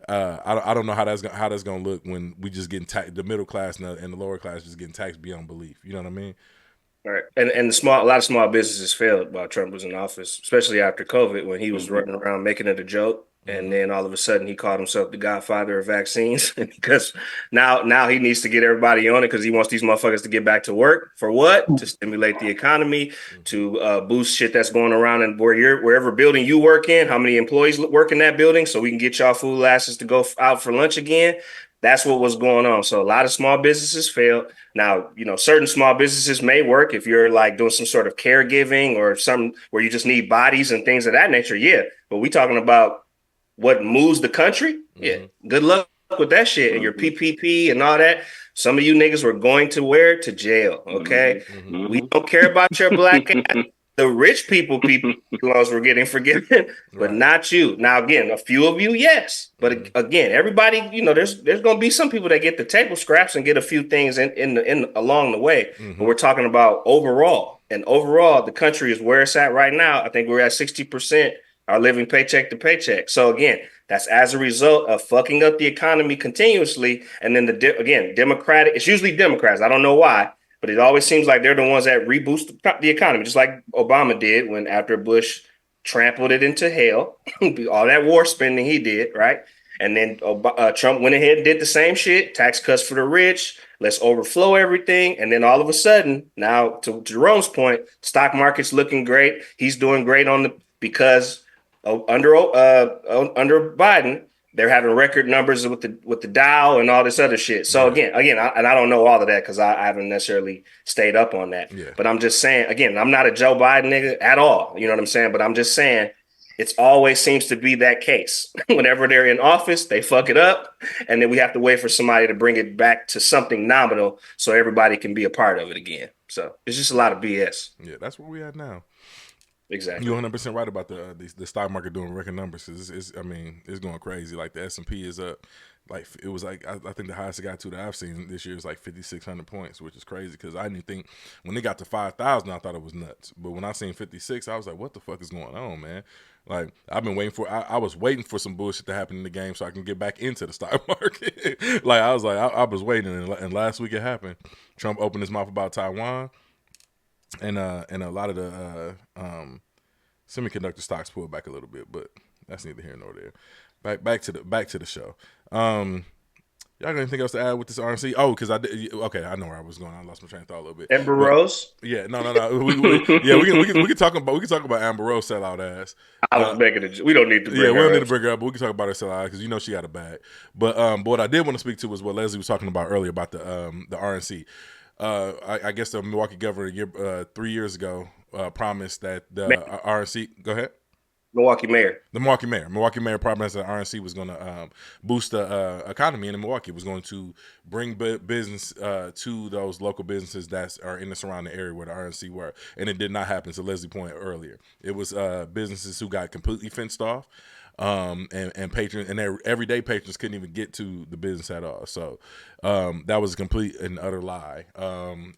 Speaker 2: I don't know how that's gonna look when we just getting the middle class and the lower class just getting taxed beyond belief. You know what I mean?
Speaker 4: Right, and a lot of small businesses failed while Trump was in office, especially after COVID, when he was running around making it a joke. And then all of a sudden he called himself the godfather of vaccines because now he needs to get everybody on it because he wants these motherfuckers to get back to work. For what? To stimulate the economy, to boost shit that's going around and wherever building you work in, how many employees work in that building, so we can get y'all fool asses to go out for lunch again. That's what was going on. So a lot of small businesses failed. Now, certain small businesses may work if you're doing some sort of caregiving or some where you just need bodies and things of that nature. Yeah. But we talking about what moves the country? Yeah. Good luck with that shit and your PPP and all that. Some of you niggas were going to jail. Okay. We don't care about your black ass. The rich people loans were getting forgiven, but not you. Now, again, a few of you, yes. But again, everybody, there's going to be some people that get the table scraps and get a few things in along the way. But we're talking about overall. And overall, the country is where it's at right now. I think we're at 60% are living paycheck to paycheck. So again, that's as a result of fucking up the economy continuously. And then Democratic, it's usually Democrats. I don't know why, but it always seems like they're the ones that reboost the economy, just like Obama did when after Bush trampled it into hell, all that war spending he did, right? And then Trump went ahead and did the same shit, tax cuts for the rich, let's overflow everything. And then all of a sudden, now to Jerome's point, stock market's looking great. He's doing great because under Biden, they're having record numbers with the Dow and all this other shit. So again, I don't know all of that because I haven't necessarily stayed up on that. Yeah. But I'm just saying, again, I'm not a Joe Biden nigga at all. You know what I'm saying? But I'm just saying, it's always seems to be that case. Whenever they're in office, they fuck it up, and then we have to wait for somebody to bring it back to something nominal so everybody can be a part of it again. So it's just a lot of BS.
Speaker 2: Yeah, that's where we at now.
Speaker 4: Exactly.
Speaker 2: You're 100% right about the stock market doing record numbers. It's going crazy. Like the S&P is up like it was like I think the highest it got to that I've seen this year is like 5,600 points, which is crazy because I didn't think when they got to 5,000 I thought it was nuts, but when I seen 56 I was like, what the fuck is going on, man? Like I've been waiting for I was waiting for some bullshit to happen in the game so I can get back into the stock market. Like I was like I was waiting, and last week it happened. Trump opened his mouth about Taiwan, and a lot of the semiconductor stocks pulled back a little bit, but that's neither here nor there. Back to the show. Y'all got anything else to add with this RNC? Oh, because I did. Okay, I know where I was going. I lost my train of thought a little bit.
Speaker 4: Amber Rose.
Speaker 2: Yeah, no. We can talk about Amber Rose sellout ass.
Speaker 4: I was making it. We don't need to.
Speaker 2: We don't need to bring her up, but we can talk about her sellout because you know she got a bag. But what I did want to speak to was what Leslie was talking about earlier about the RNC. I guess the Milwaukee governor 3 years ago promised that the RNC. Go ahead.
Speaker 4: The Milwaukee
Speaker 2: mayor promised that RNC was going to boost the economy in Milwaukee. It was going to bring business to those local businesses that are in the surrounding area where the RNC were, and it did not happen. So Leslie pointed earlier, it was businesses who got completely fenced off, and patrons and their everyday patrons couldn't even get to the business at all. So that was a complete and utter lie.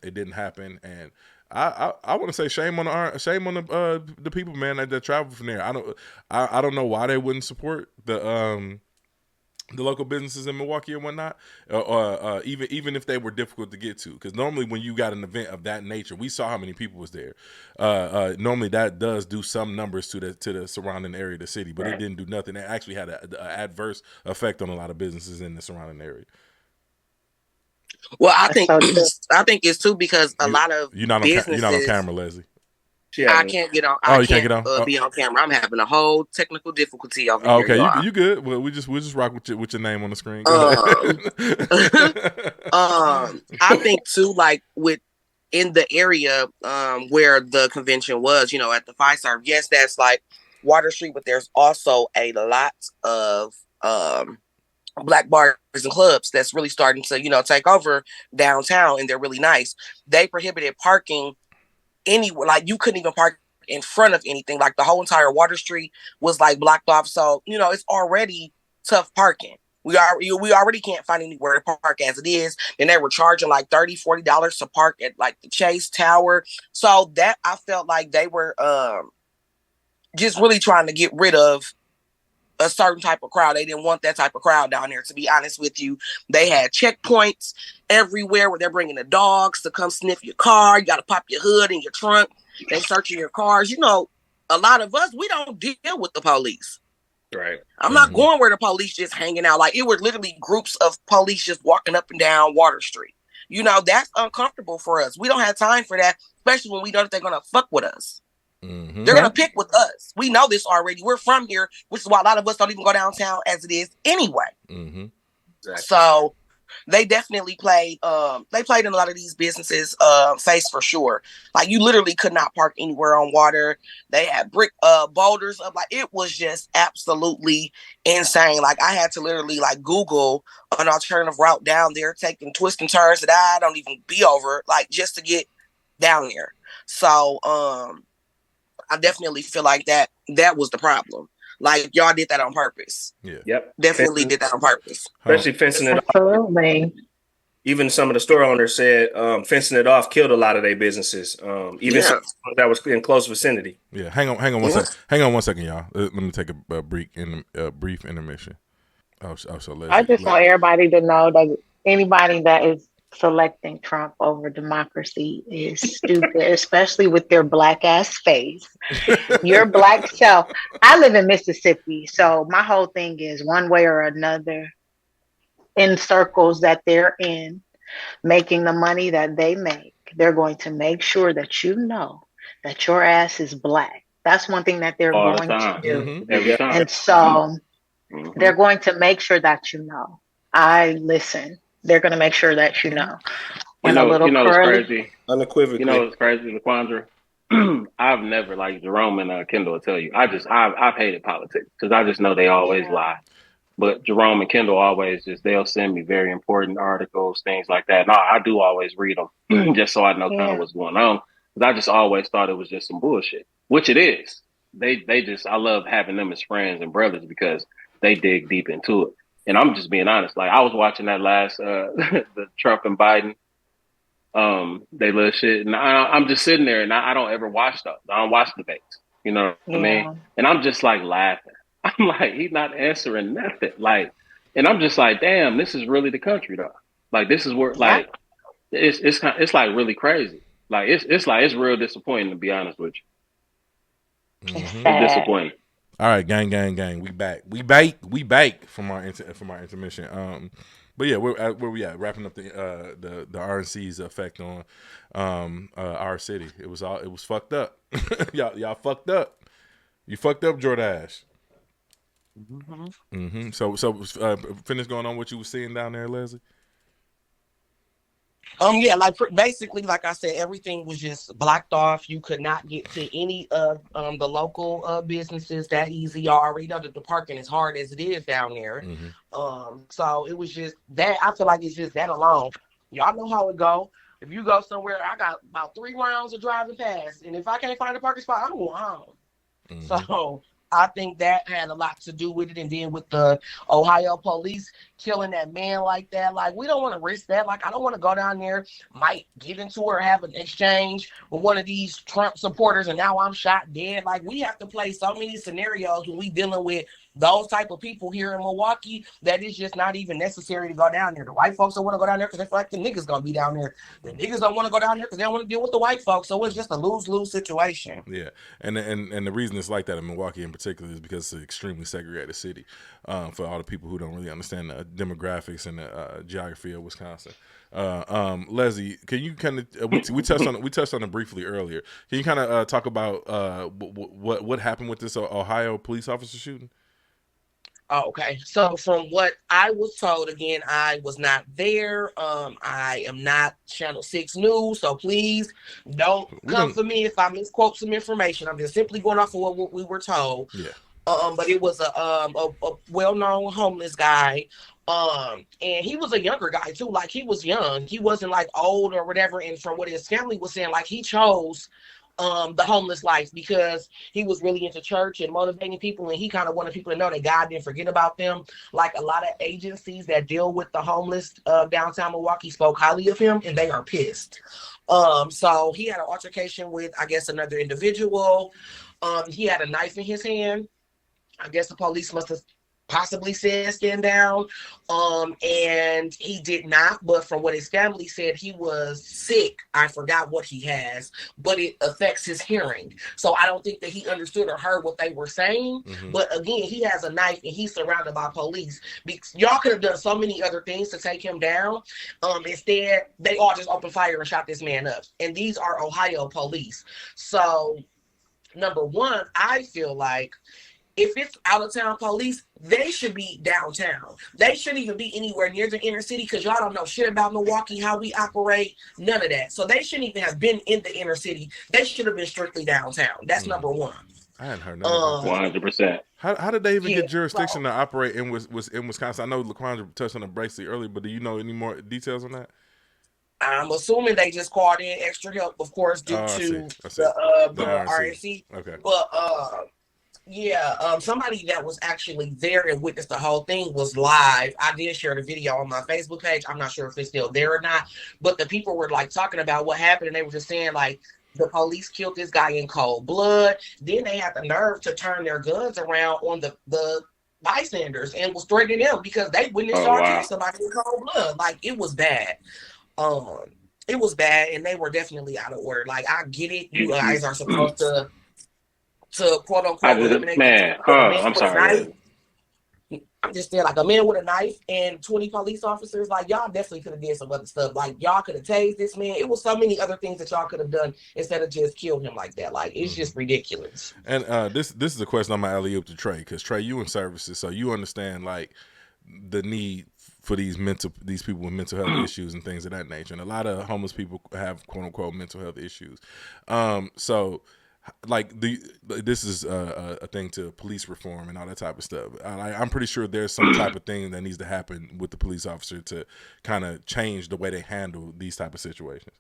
Speaker 2: It didn't happen, and I want to say shame on the people, man, that travel from there. I don't know why they wouldn't support the local businesses in Milwaukee and whatnot, or even if they were difficult to get to. Because normally when you got an event of that nature, we saw how many people was there. Normally that does do some numbers to the surrounding area of the city, but It didn't do nothing. It actually had an adverse effect on a lot of businesses in the surrounding area.
Speaker 3: Well, I think it's too because a lot of
Speaker 2: you're not on camera, Leslie.
Speaker 3: I can't get on.
Speaker 2: You can't get on.
Speaker 3: Be on camera. I'm having a whole technical difficulty over here.
Speaker 2: Okay, you good? Well, we just rock with your name on the screen.
Speaker 3: I think too, like in the area where the convention was, at the Fiserv. Yes, that's like Water Street, but there's also a lot of black bars and clubs that's really starting to take over downtown, and they're really nice. They prohibited parking anywhere. Like you couldn't even park in front of anything. Like the whole entire Water Street was like blocked off. So it's already tough parking. We already can't find anywhere to park as it is. And they were charging like $30-$40 to park at like the Chase Tower. So that I felt like they were just really trying to get rid of a certain type of crowd. They didn't want that type of crowd down there, to be honest with you. They had checkpoints everywhere where they're bringing the dogs to come sniff your car. You got to pop your hood in your trunk. They searching your cars. A lot of us, we don't deal with the police.
Speaker 4: Right.
Speaker 3: I'm not going where the police just hanging out. Like it were literally groups of police just walking up and down Water Street. That's uncomfortable for us. We don't have time for that, especially when we know that they're going to fuck with us. Mm-hmm. They're going to pick with us. We know this already. We're from here, which is why a lot of us don't even go downtown as it is anyway.
Speaker 2: Mm-hmm.
Speaker 4: Exactly.
Speaker 3: So they definitely played. They played in a lot of these businesses' face for sure. Like you literally could not park anywhere on water. They had brick boulders up. Like it was just absolutely insane. Like I had to literally like Google an alternative route down there, taking twists and turns that I don't even be over, like just to get down there. So I definitely feel like that was the problem. Like y'all did that on purpose.
Speaker 2: Yeah.
Speaker 4: Yep.
Speaker 3: Definitely did that on purpose.
Speaker 4: Especially fencing it off.
Speaker 1: Absolutely.
Speaker 4: Even some of the store owners said fencing it off killed a lot of their businesses. Even some that was in close vicinity.
Speaker 2: Yeah. Hang on 1 second. Hang on 1 second, y'all. Let me take a brief intermission. So
Speaker 1: I just want everybody to know that anybody that is selecting Trump over democracy is stupid, especially with their black ass face. Your black self. I live in Mississippi, so my whole thing is one way or another, in circles that they're in, making the money that they make, they're going to make sure that you know that your ass is black. That's one thing that they're going to do.
Speaker 2: Mm-hmm.
Speaker 6: Every time.
Speaker 1: And so they're going to make sure that you know. I listen. They're going to make sure that you know.
Speaker 6: It's crazy.
Speaker 4: Unequivocally.
Speaker 6: It's crazy, Laquandra. I've never, like Jerome and Kendall will tell you, I've hated politics because I just know they always lie. But Jerome and Kendall always they'll send me very important articles, things like that. And I do always read them just so I know kind of what's going on. Because I just always thought it was just some bullshit, which it is. I love having them as friends and brothers because they dig deep into it. And I'm just being honest. Like, I was watching that last the Trump and Biden they little shit, and I'm just sitting there, and I don't ever watch those. I don't watch debates. You know what I mean?
Speaker 1: Yeah.
Speaker 6: And I'm just like laughing. I'm like, he's not answering nothing. Like, and I'm just like, damn, this is really the country though. Like, this is where
Speaker 1: Yeah.
Speaker 6: like it's like really crazy. Like, it's real disappointing, to be honest with you.
Speaker 1: It's
Speaker 6: It's
Speaker 1: sad.
Speaker 6: disappointing.
Speaker 2: All right, gang. We back from our intermission. But yeah, where we at? Wrapping up the RNC's effect on our city. It was fucked up. y'all fucked up. You fucked up, Jordash. So finish going on what you were seeing down there, Leslie.
Speaker 3: Yeah, like basically, like I said, everything was just blocked off. You could not get to any of the local businesses that easy. You already know that the parking is hard as it is down there. So it was just that. I feel like it's just that alone. Y'all know how it go. If you go somewhere, I got about 3 rounds of driving past, and if I can't find a parking spot, I'm going home. So I think that had a lot to do with it. And then with the Ohio police killing that man like that, like, we don't want to risk that. Like, I don't want to go down there, might get into it or have an exchange with one of these Trump supporters, and now I'm shot dead. Like, we have to play so many scenarios when we dealing with those type of people here in Milwaukee that it's just not even necessary to go down there. The white folks don't want to go down there because they feel like the niggas gonna be down there. The niggas don't want to go down there because they don't want to deal with the white folks. So it's just a lose-lose situation.
Speaker 2: Yeah, and the reason it's like that in Milwaukee in particular is because it's an extremely segregated city. For all the people who don't really understand the demographics and the geography of Wisconsin. Leslie, can you kind of we touched on it briefly earlier. Can you kind of talk about what happened with this Ohio police officer shooting?
Speaker 3: Oh, okay. So from what I was told, again, I was not there. I am not Channel 6 News, so please don't come for me if I misquote some information. I'm just simply going off of what we were told.
Speaker 2: Yeah.
Speaker 3: But it was a well-known homeless guy. And he was a younger guy too. Like, he was young. He wasn't like old or whatever. And from what his family was saying, like, he chose the homeless life because he was really into church and motivating people, and he kind of wanted people to know that God didn't forget about them. Like, a lot of agencies that deal with the homeless downtown Milwaukee spoke highly of him, and they are pissed. So he had an altercation with, I guess, another individual. He had a knife in his hand. I guess the police must have possibly said stand down, and he did not. But from what his family said, he was sick. I forgot what he has, but it affects his hearing. So I don't think that he understood or heard what they were saying. But again, he has a knife and he's surrounded by police. Y'all could have done so many other things to take him down. Instead, they all just opened fire and shot this man up. And these are Ohio police. So number one, I feel like if it's out of town police, they should be downtown. They shouldn't even be anywhere near the inner city because y'all don't know shit about Milwaukee, how we operate, none of that. So they shouldn't even have been in the inner city. They should have been strictly downtown. That's number one.
Speaker 2: I hadn't heard nothing.
Speaker 6: 100%.
Speaker 2: How did they even get jurisdiction to operate in Wisconsin? I know LaQuandra touched on it briefly earlier, but do you know any more details on that?
Speaker 3: I'm assuming they just called in extra help, of course, due to the RNC.
Speaker 2: Okay.
Speaker 3: But somebody that was actually there and witnessed the whole thing was live. I did share the video on my Facebook page. I'm not sure if it's still there or not, but the people were like talking about what happened, and they were just saying like the police killed this guy in cold blood. Then they had the nerve to turn their guns around on the bystanders and was threatening them because they witnessed killing somebody in cold blood. Like, it was bad. It was bad, and they were definitely out of order. Like, I get it. You guys are supposed to quote unquote eliminate.
Speaker 6: I'm sorry.
Speaker 3: I'm just saying, like, a man with a knife and 20 police officers, like, y'all definitely could have did some other stuff. Like, y'all could have tased this man. It was so many other things that y'all could have done instead of just killed him like that. Like, it's just ridiculous.
Speaker 2: And this is a question I'm gonna alley up to Trey, because Trey, you in services, so you understand like the need for these people with mental health issues and things of that nature. And a lot of homeless people have quote unquote mental health issues. So like this is a thing to police reform and all that type of stuff. I'm pretty sure there's some type of thing that needs to happen with the police officer to kind of change the way they handle these type of situations.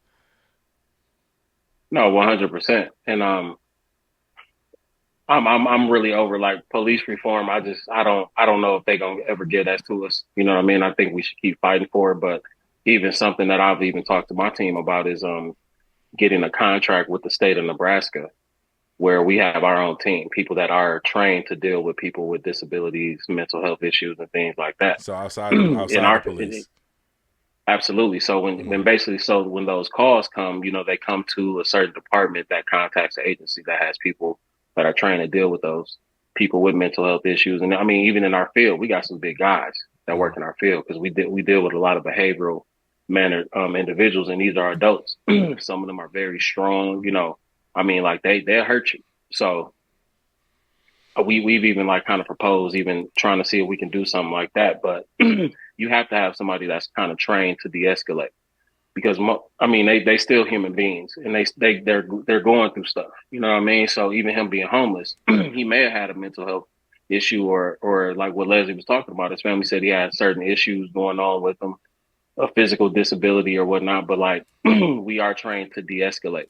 Speaker 6: No, 100%. And I'm really over like police reform. I don't know if they're gonna ever get that to us. You know what I mean? I think we should keep fighting for it. But even something that I've even talked to my team about is getting a contract with the state of Nebraska where we have our own team, people that are trained to deal with people with disabilities, mental health issues, and things like that.
Speaker 2: So outside the police.
Speaker 6: Absolutely. So when those calls come, you know, they come to a certain department that contacts the agency that has people that are trained to deal with those people with mental health issues. And I mean, even in our field, we got some big guys that work in our field because we deal with a lot of behavioral mannered individuals, and these are adults. Some of them are very strong, you know. I mean, like they'll hurt you. So we've even like kind of proposed even trying to see if we can do something like that. But you have to have somebody that's kind of trained to de-escalate because I mean, they still human beings and they're going through stuff, you know what I mean? So even him being homeless, he may have had a mental health issue or like what Leslie was talking about, his family said he had certain issues going on with him, a physical disability or whatnot. But like, we are trained to de-escalate.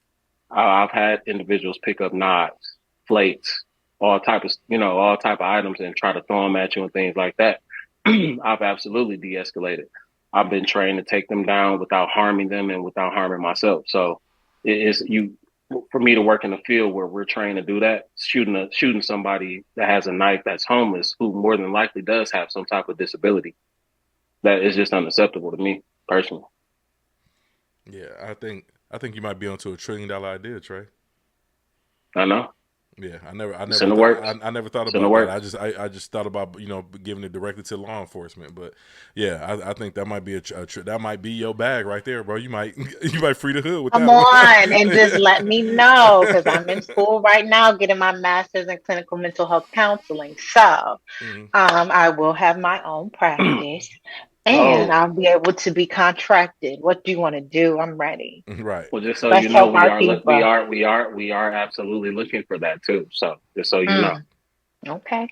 Speaker 6: I've had individuals pick up knives, plates, all type of items and try to throw them at you and things like that. I've absolutely de-escalated. I've been trained to take them down without harming them and without harming myself. So for me to work in the field where we're trained to do that, shooting somebody that has a knife that's homeless, who more than likely does have some type of disability, that is just unacceptable to me personally.
Speaker 2: Yeah, I think you might be onto $1 trillion idea, Trey.
Speaker 6: I know.
Speaker 2: Yeah, I never thought about that. I just thought about, you know, giving it directly to law enforcement. But yeah, I think that might be that might be your bag right there, bro. You might free the hood with
Speaker 1: Come
Speaker 2: that.
Speaker 1: on, and just let me know because I'm in school right now getting my master's in clinical mental health counseling. So I will have my own practice. And I'll be able to be contracted. What do you want to do? I'm ready.
Speaker 2: Right.
Speaker 6: Well, just so you know, we are absolutely looking for that too. So just so you know.
Speaker 1: Okay.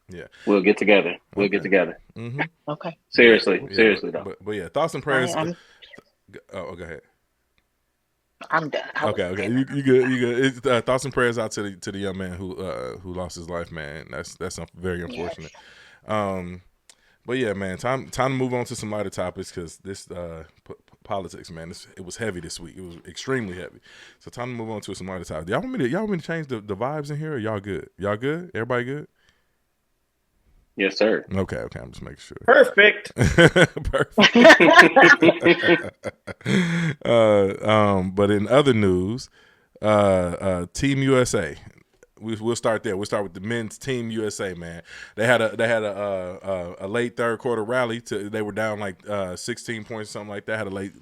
Speaker 2: Yeah.
Speaker 6: We'll get together. We'll get together.
Speaker 1: Mm-hmm. Okay.
Speaker 6: Seriously though.
Speaker 2: But yeah, thoughts and prayers. Go ahead.
Speaker 1: I'm done.
Speaker 2: Okay. You good. Thoughts and prayers out to the young man who lost his life, man. That's very unfortunate. Yes. But yeah, man, time to move on to some lighter topics because this politics, man, it was heavy this week. It was extremely heavy. So time to move on to some lighter topics. Y'all want me to change the vibes in here? Or y'all good? Y'all good? Everybody good?
Speaker 6: Yes, sir.
Speaker 2: Okay. I'm just making sure.
Speaker 4: Perfect.
Speaker 2: Perfect. But in other news, Team USA. We'll start there. We'll start with the men's Team USA, man. They had a late third quarter rally. They were down like 16 points, something like that. Had a late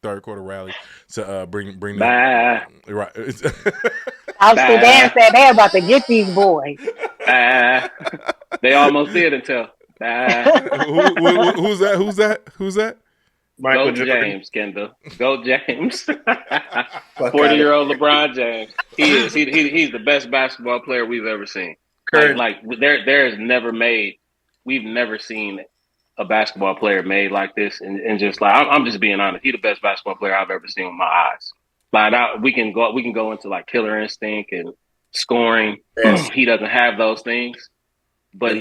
Speaker 2: third quarter rally to bring them right.
Speaker 1: South Sudan said they're about to get these boys.
Speaker 6: They almost did until.
Speaker 2: Who's that?
Speaker 6: Michael James, Kendall. Go James. 40-year-old LeBron James. He is. He's the best basketball player we've ever seen. We've never seen a basketball player made like this. And just like, I'm just being honest. He's the best basketball player I've ever seen with my eyes. Like we can go into like killer instinct and scoring. Yes. He doesn't have those things, but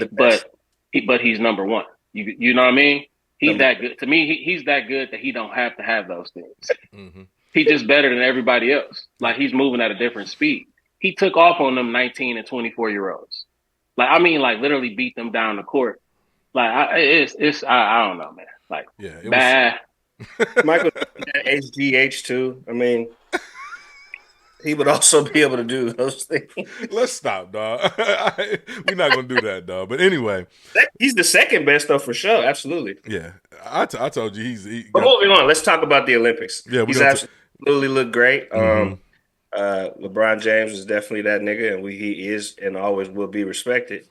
Speaker 6: he's number one. You know what I mean? He's that good. To me, he's that good that he don't have to have those things. Mm-hmm. He's just better than everybody else. Like, he's moving at a different speed. He took off on them 19 and 24-year-olds. Like, I mean, like, literally beat them down the court. Like, I don't know, man. Like, bad.
Speaker 4: Michael HGH too. I mean, he would also be able to do those things.
Speaker 2: Let's stop, dog. We're not going to do that, dog. But anyway.
Speaker 4: He's the second best, though, for sure. Absolutely.
Speaker 2: Yeah. I told you
Speaker 4: But moving on, let's talk about the Olympics. Yeah, he's absolutely looked great.
Speaker 2: Mm-hmm.
Speaker 4: LeBron James is definitely that nigga, and he is and always will be respected.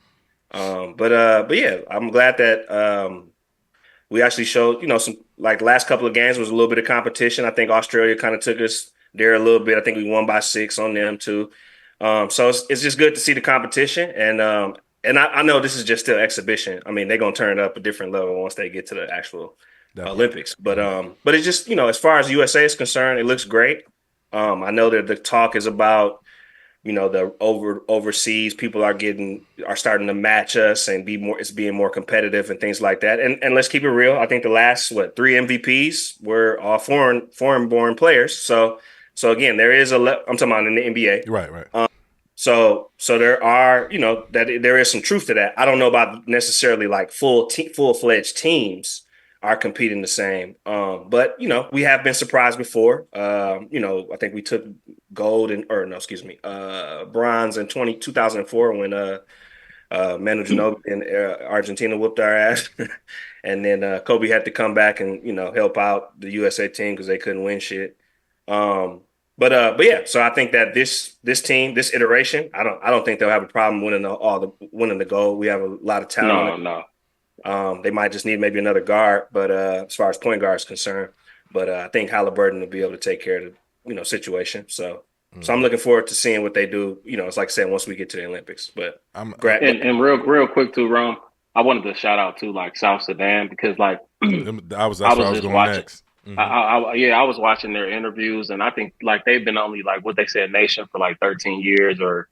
Speaker 4: But yeah, I'm glad that we actually showed, some like last couple of games was a little bit of competition. I think Australia kind of took us there a little bit. I think we won by 6 on them too. So it's just good to see the competition. And I know this is just still exhibition. I mean, they're going to turn it up a different level once they get to the actual Olympics. But it's just, as far as USA is concerned, it looks great. I know that the talk is about the overseas people are starting to match us and it's being more competitive and things like that. And let's keep it real. I think the last 3 MVPs were all foreign born players. So again, there is I'm talking about in the NBA.
Speaker 2: Right.
Speaker 4: So there are, that there is some truth to that. I don't know about necessarily like full-fledged teams are competing the same. But we have been surprised before. I think we took bronze in 2004 when Manu Ginobili in Argentina whooped our ass. And then Kobe had to come back and, help out the USA team because they couldn't win shit. But yeah, so I think that this team, this iteration, I don't think they'll have a problem winning the gold. We have a lot of talent.
Speaker 6: No.
Speaker 4: They might just need maybe another guard, but as far as point guard is concerned, but I think Halliburton will be able to take care of the situation. So I'm looking forward to seeing what they do. It's like I said, once we get to the Olympics. But
Speaker 6: and real quick too, Rome, I wanted to shout out to like South Sudan because like
Speaker 2: I was just going
Speaker 6: watching.
Speaker 2: next. Mm-hmm.
Speaker 6: I was watching their interviews, and I think like they've been only like what they said nation for like 13 years or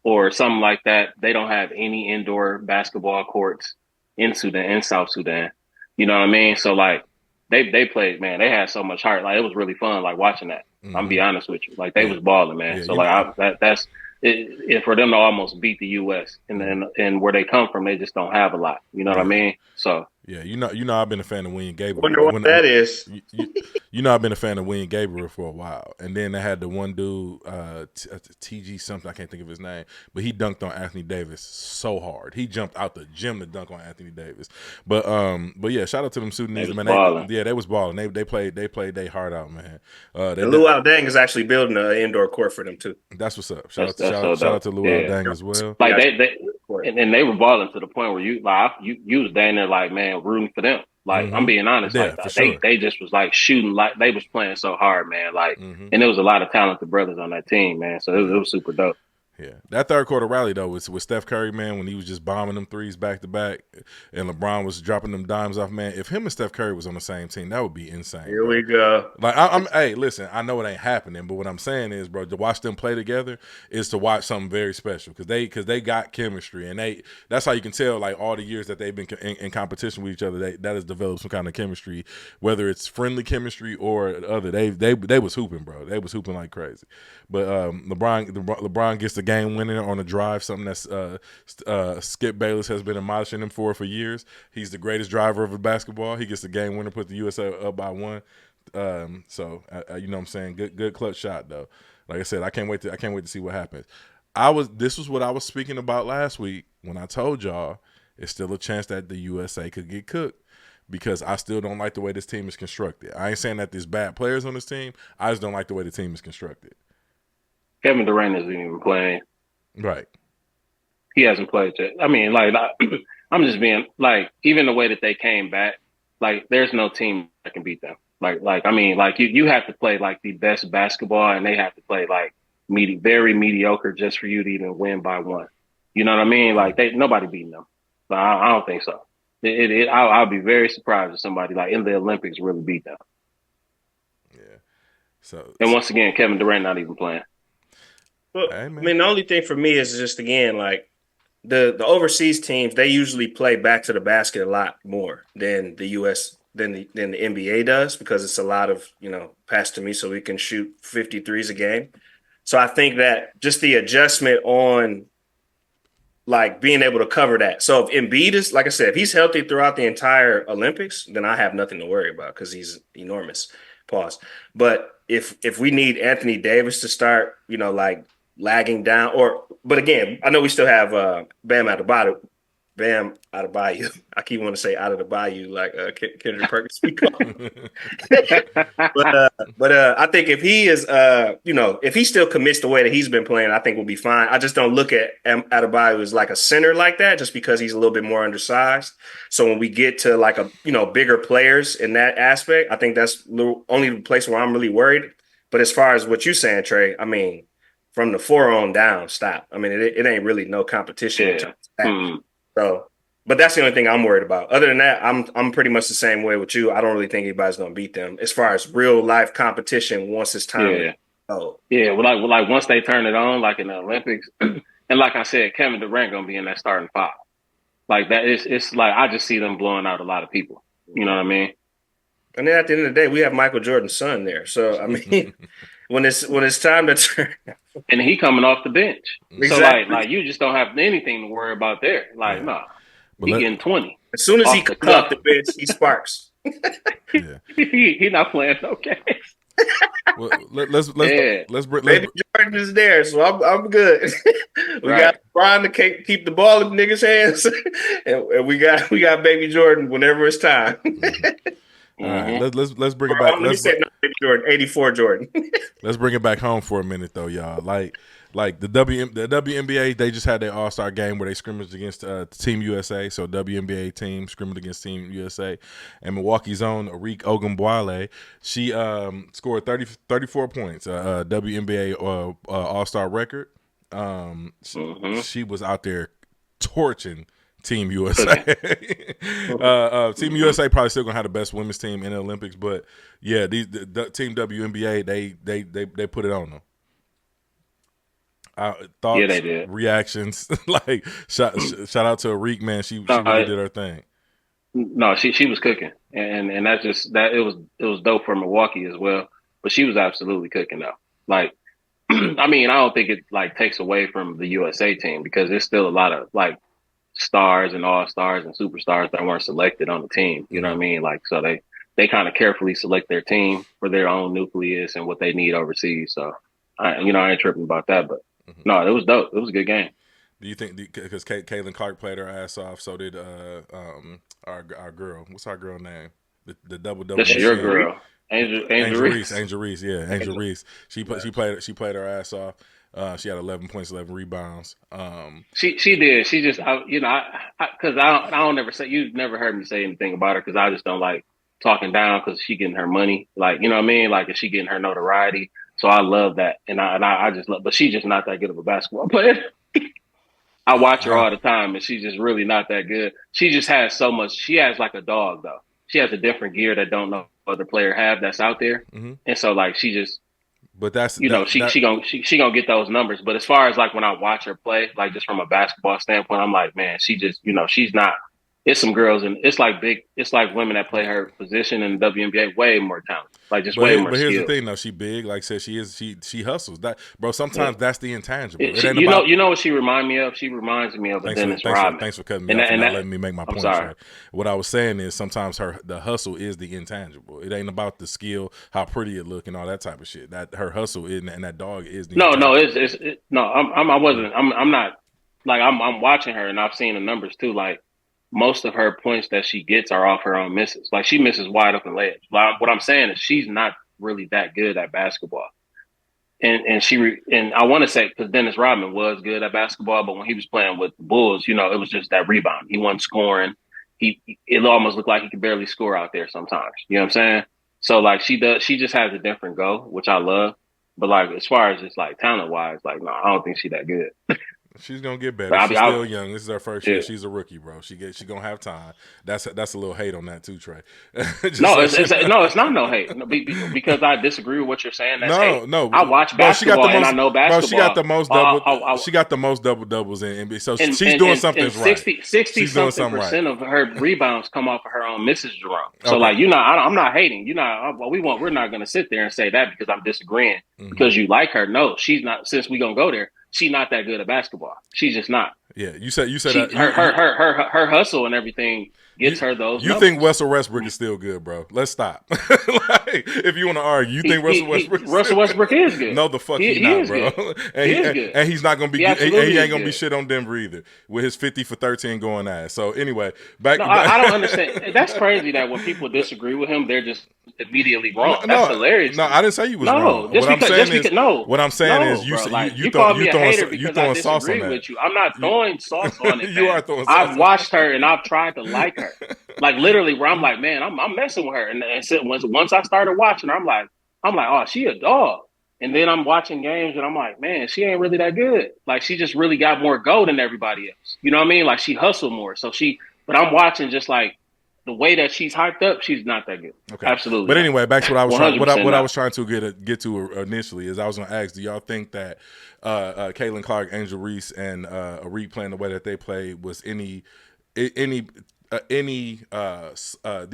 Speaker 6: or something like that. They don't have any indoor basketball courts in South Sudan. You know what I mean? So like they played, man, they had so much heart. Like it was really fun like watching that. I'm gonna be honest with you. Like they was balling, man.
Speaker 2: Yeah,
Speaker 6: so like that's it for them to almost beat the US and where they come from, they just don't have a lot. You know what I mean? So
Speaker 2: yeah, I've been a fan of William Gabriel.
Speaker 4: Wonder what that is.
Speaker 2: I've been a fan of William Gabriel for a while, and then they had the one dude, TG something, I can't think of his name, but he dunked on Anthony Davis so hard. He jumped out the gym to dunk on Anthony Davis. But yeah, shout out to them Sudanese, man. They was balling. They played their heart out, man.
Speaker 4: Luau Deng is actually building an indoor court for them too.
Speaker 2: That's what's up. Shout out to Luau Deng as well.
Speaker 6: Like and they were balling to the point where you was down there like, man, rooting for them. Like I'm being honest,
Speaker 2: yeah,
Speaker 6: like they just was like shooting, like they was playing so hard, man. Like, and there was a lot of talented brothers on that team, man. So it was super dope.
Speaker 2: Yeah, that third quarter rally though was with Steph Curry, man, when he was just bombing them threes back to back, and LeBron was dropping them dimes off, man. If him and Steph Curry was on the same team, that would be insane.
Speaker 4: Here we go.
Speaker 2: Like hey, listen, I know it ain't happening, but what I'm saying is, bro, to watch them play together is to watch something very special because they got chemistry, and that's how you can tell like all the years that they've been in competition with each other, that has developed some kind of chemistry, whether it's friendly chemistry or other. They was hooping, bro. They was hooping like crazy. But LeBron gets the game winner on a drive, something that's Skip Bayless has been admonishing him for years. He's the greatest driver of basketball. He gets the game winner, put the USA up by 1. So you know what I'm saying? Good clutch shot though. Like I said, I can't wait to see what happens. This was what I was speaking about last week when I told y'all it's still a chance that the USA could get cooked. Because I still don't like the way this team is constructed. I ain't saying that there's bad players on this team. I just don't like the way the team is constructed.
Speaker 6: Kevin Durant isn't even playing.
Speaker 2: Right.
Speaker 6: He hasn't played yet. I mean, like, I'm just being, like, even the way that they came back, like, there's no team that can beat them. Like, I mean, like, you have to play, like, the best basketball, and they have to play, like, very mediocre just for you to even win by 1. You know what I mean? Like, nobody beating them. But I don't think so. I'll be very surprised if somebody, like, in the Olympics really beat them.
Speaker 2: Yeah. So,
Speaker 6: and once again, Kevin Durant not even playing.
Speaker 4: Well, hey, I mean, the only thing for me is just, again, like the overseas teams, they usually play back to the basket a lot more than the US, than the NBA does, because it's a lot of, pass to me so we can shoot 53s a game. So I think that just the adjustment on like being able to cover that. So if Embiid is, like I said, if he's healthy throughout the entire Olympics, then I have nothing to worry about because he's enormous. Pause. But if we need Anthony Davis to start, like lagging down, but again, I know we still have Bam Adebayo. I keep wanting to say out of the bayou, like Kendrick Perkins. but I think if he is, if he still commits the way that he's been playing, I think we'll be fine. I just don't look at Adebayo as like a center like that, just because he's a little bit more undersized. So when we get to like bigger players in that aspect, I think that's only the place where I'm really worried. But as far as what you're saying, Trey, I mean, from the 4 on down, stop. I mean, it ain't really no competition.
Speaker 6: Yeah.
Speaker 4: So, but that's the only thing I'm worried about. Other than that, I'm pretty much the same way with you. I don't really think anybody's going to beat them as far as real life competition once it's time.
Speaker 6: Yeah.
Speaker 4: Oh.
Speaker 6: Yeah, like once they turn it on, like in the Olympics, and like I said, Kevin Durant gonna be in that starting five. Like that, it's like I just see them blowing out a lot of people. You know what I mean?
Speaker 4: And then at the end of the day, we have Michael Jordan's son there. So I mean, when it's time to turn,
Speaker 6: and he coming off the bench,
Speaker 4: exactly.
Speaker 6: So like you just don't have anything to worry about there. Like nah, he getting 20.
Speaker 4: As soon as he comes off the bench, he sparks.
Speaker 6: He not playing no games.
Speaker 2: Well, let's
Speaker 4: Baby Jordan is there, so I'm good. We got Brian to keep the ball in niggas' hands, and we got Baby Jordan whenever it's time.
Speaker 2: All right, let's bring it back.
Speaker 4: Let me say Baby Jordan, 84 Jordan.
Speaker 2: Let's bring it back home for a minute though, y'all. Like the WNBA, they just had their All-Star game where they scrimmaged against Team USA. So WNBA team scrimmaged against Team USA. And Milwaukee's own Arike Ogunbowale, she scored 34 points, WNBA All-Star record. She was out there torching Team USA. Team USA probably still gonna have the best women's team in the Olympics, but yeah, the Team WNBA they put it on them. Thoughts,
Speaker 6: yeah, they did.
Speaker 2: Reactions, like shout out to Arike, man. She really did her thing.
Speaker 6: No, she was cooking, and that's just that it was dope for Milwaukee as well. But she was absolutely cooking though. Like, I mean, I don't think it like takes away from the USA team because there's still a lot of like stars and all-stars and superstars that weren't selected on the team. You know what I mean? Like, so they kind of carefully select their team for their own nucleus and what they need overseas. So, I ain't tripping about that, but no, it was dope. It was a good game.
Speaker 2: Do you think because Caitlin Clark played her ass off, so did our girl? What's our girl name? The double.
Speaker 6: That's your girl, Angel Reese.
Speaker 2: Angel Reese, yeah, Angel Reese. She played her ass off. She had 11 points, 11 rebounds.
Speaker 6: She did. She just, because I don't never say, you never heard me say anything about her because I just don't like talking down because she getting her money. Like, you know what I mean? Like, if she getting her notoriety. So I love that. And I just love, but she's just not that good of a basketball player. I watch her all the time and she's just really not that good. She just has so much. She has like a dog though. She has a different gear that don't know other player have that's out there. And so like, she just,
Speaker 2: but that's
Speaker 6: she gonna get those numbers. But as far as like when I watch her play, like just from a basketball standpoint, I'm like, man, she just she's not. It's some girls and it's like women that play her position in the WNBA way more talented, like just way more. But
Speaker 2: here's
Speaker 6: skilled.
Speaker 2: The thing, though, she big. Like I said, she hustles. That bro, sometimes that's the intangible.
Speaker 6: You know what she reminds me of? She reminds me of Dennis Rodman.
Speaker 2: Thanks for cutting me off and not letting me make my point.
Speaker 6: Sorry.
Speaker 2: What I was saying is sometimes the hustle is the intangible. It ain't about the skill, how pretty it look, and all that type of shit. That her hustle is, and that dog is. The I'm not like I'm watching her and I've seen the numbers too. Like most of her points that she gets are off her own misses. Like she misses wide open layups. What I'm saying is she's not really that good at basketball. And I want to say because Dennis Rodman was good at basketball, but when he was playing with the Bulls, it was just that rebound. He wasn't scoring. It almost looked like he could barely score out there sometimes. You know what I'm saying? So like she just has a different go, which I love. But like as far as just like talent wise, like no, I don't think she's that good. She's gonna get better. She's still young. This is her first year. She's a rookie, bro. She gonna have time. That's a little hate on that too, Trey.
Speaker 6: It's not no hate because I disagree with what you're saying. That's hate. I watch basketball and I know basketball.
Speaker 2: Bro, she got the most double. She got the most double doubles in NBA. So she's doing something right.
Speaker 6: 60% of her rebounds come off of her own misses, Jerome. So like I'm not hating. We're not gonna sit there and say that because I'm disagreeing because you like her. No, she's not. Since we gonna go there. She's not that good at basketball. She's just not.
Speaker 2: Yeah, you said
Speaker 6: her hustle and everything gets her those.
Speaker 2: You numbers. Think Russell Westbrook is still good, bro? Let's stop. Like, if you want to argue, you think Russell Westbrook
Speaker 6: is good?
Speaker 2: No, the fuck he's not, bro.
Speaker 6: He is good.
Speaker 2: And he's not gonna be. He ain't gonna be shit on Denver either with his 50 for 13 going ass. So anyway, back.
Speaker 6: I don't understand. That's crazy that when people disagree with him, they're just immediately wrong. That's hilarious.
Speaker 2: No, I didn't say you was wrong. What I'm saying is you throwing sauce on that.
Speaker 6: With you. I'm not throwing sauce on it.
Speaker 2: You are throwing sauce.
Speaker 6: I've watched her and I've tried to like her. Like literally where I'm like, man, I'm messing with her. And once I started watching her, I'm like, oh, she a dog. And then I'm watching games and I'm like, man, she ain't really that good. Like she just really got more go than everybody else. You know what I mean? Like she hustled more. But I'm watching just like the way that she's hyped up, she's not that good. Okay. Absolutely.
Speaker 2: But anyway, back to what I was trying, what I was trying to get to initially is I was going to ask, do y'all think that Caitlin Clark, Angel Reese, and Arike playing the way that they played was do you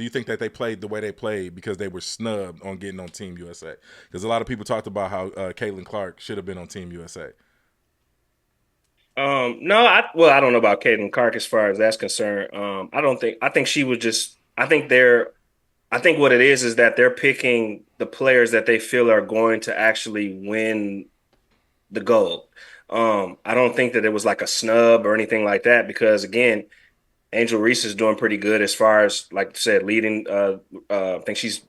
Speaker 2: think that they played the way they played because they were snubbed on getting on Team USA? Because a lot of people talked about how Caitlin Clark should have been on Team USA.
Speaker 4: No, I don't know about Caitlin Clark as far as that's concerned. I think she would just, I think what it is that they're picking the players that they feel are going to actually win the gold. I don't think that it was like a snub or anything like that, because again, Angel Reese is doing pretty good as far as, like I said, leading. I think she's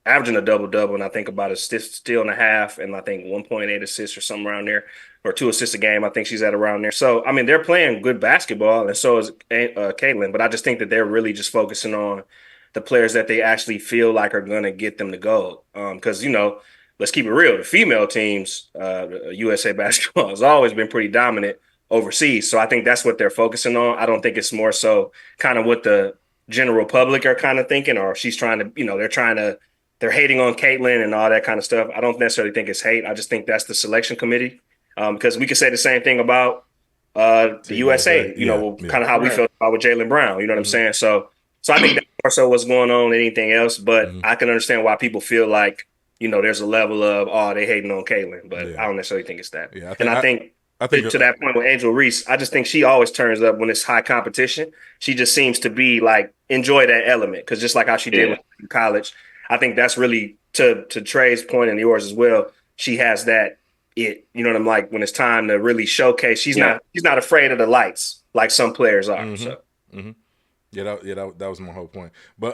Speaker 4: averaging a double-double, and I think about a steal and a half, and I think 1.8 assists or something around there, or 2 assists a game. I think she's at around there. So, I mean, they're playing good basketball, and so is Caitlin. But I just think that they're really just focusing on the players that they actually feel like are going to get them the gold. Because, let's keep it real. The female teams, USA basketball, has always been pretty dominant overseas. So I think that's what they're focusing on. I don't think it's more so kind of what the general public are kind of thinking, or she's trying to, they're hating on Caitlin and all that kind of stuff. I don't necessarily think it's hate. I just think that's the selection committee. Because we could say the same thing about the USA, kind of how we felt about with Jaylen Brown, you know what I'm saying? So I think that's more so what's going on than anything else, but I can understand why people feel like, there's a level of, they hating on Caitlin, but I don't necessarily think it's that. Yeah, I think to that point with Angel Reese, I just think she always turns up when it's high competition. She just seems to be like, enjoy that element. Cause just like how she did in college, I think that's really to Trey's point and yours as well. She has that, like when it's time to really showcase, she's not afraid of the lights like some players are. Mm-hmm. So.
Speaker 2: Mm-hmm. That was my whole point. But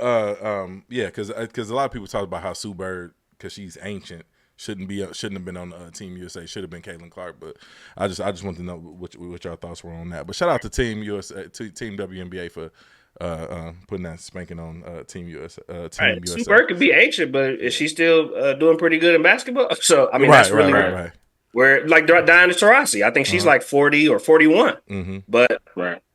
Speaker 2: because a lot of people talk about how Sue Bird, because she's ancient, shouldn't have been on Team USA. Should have been Caitlin Clark. But I just want to know what y'all thoughts were on that. But shout out to Team USA, to Team WNBA for putting that spanking on Team USA. Team USA.
Speaker 4: Sue Bird could be ancient, but is she still doing pretty good in basketball? So I mean, that's really right. Where like Diana Taurasi, I think she's like 40 or 41. Mm-hmm. But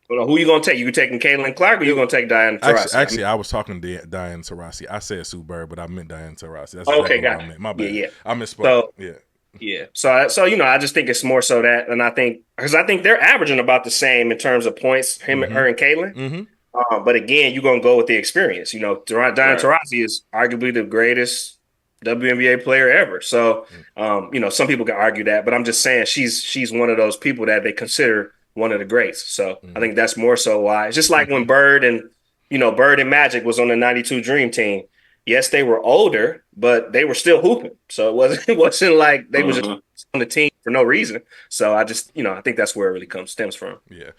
Speaker 4: who you gonna take? You taking Caitlin Clark, or you gonna take Diana Taurasi?
Speaker 2: Actually, I was talking to Diana Taurasi. I said Sue Bird, but I meant Diana Taurasi. That's
Speaker 4: okay, got
Speaker 2: what I meant. My bad. Yeah. I misspoke.
Speaker 4: So, yeah. So I just think it's more so that, and I think they're averaging about the same in terms of points, her and Caitlin. Mm-hmm. But again, you're gonna go with the experience. Diana Taurasi is arguably the greatest WNBA player ever. So, some people can argue that, but I'm just saying she's one of those people that they consider one of the greats. So I think that's more so why. It's just like when Bird and Magic was on the 92 Dream Team. Yes, they were older, but they were still hooping. So it wasn't like they were just on the team for no reason. So I just, I think that's where it really stems from.
Speaker 2: Yeah.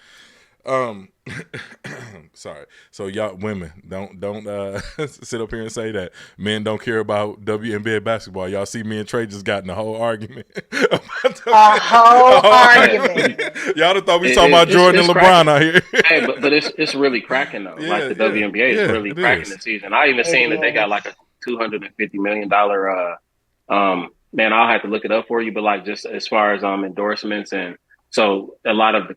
Speaker 2: Sorry. So y'all women don't sit up here and say that men don't care about WNBA basketball. Y'all see me and Trey just got in a whole argument.
Speaker 1: A whole argument.
Speaker 2: Y'all thought we talking about Jordan and LeBron out here.
Speaker 6: Hey, but it's really cracking though. Like the WNBA is really cracking this season. I even seen that they got like a $250 million. Man, I'll have to look it up for you. But like just as far as endorsements and. So a lot of their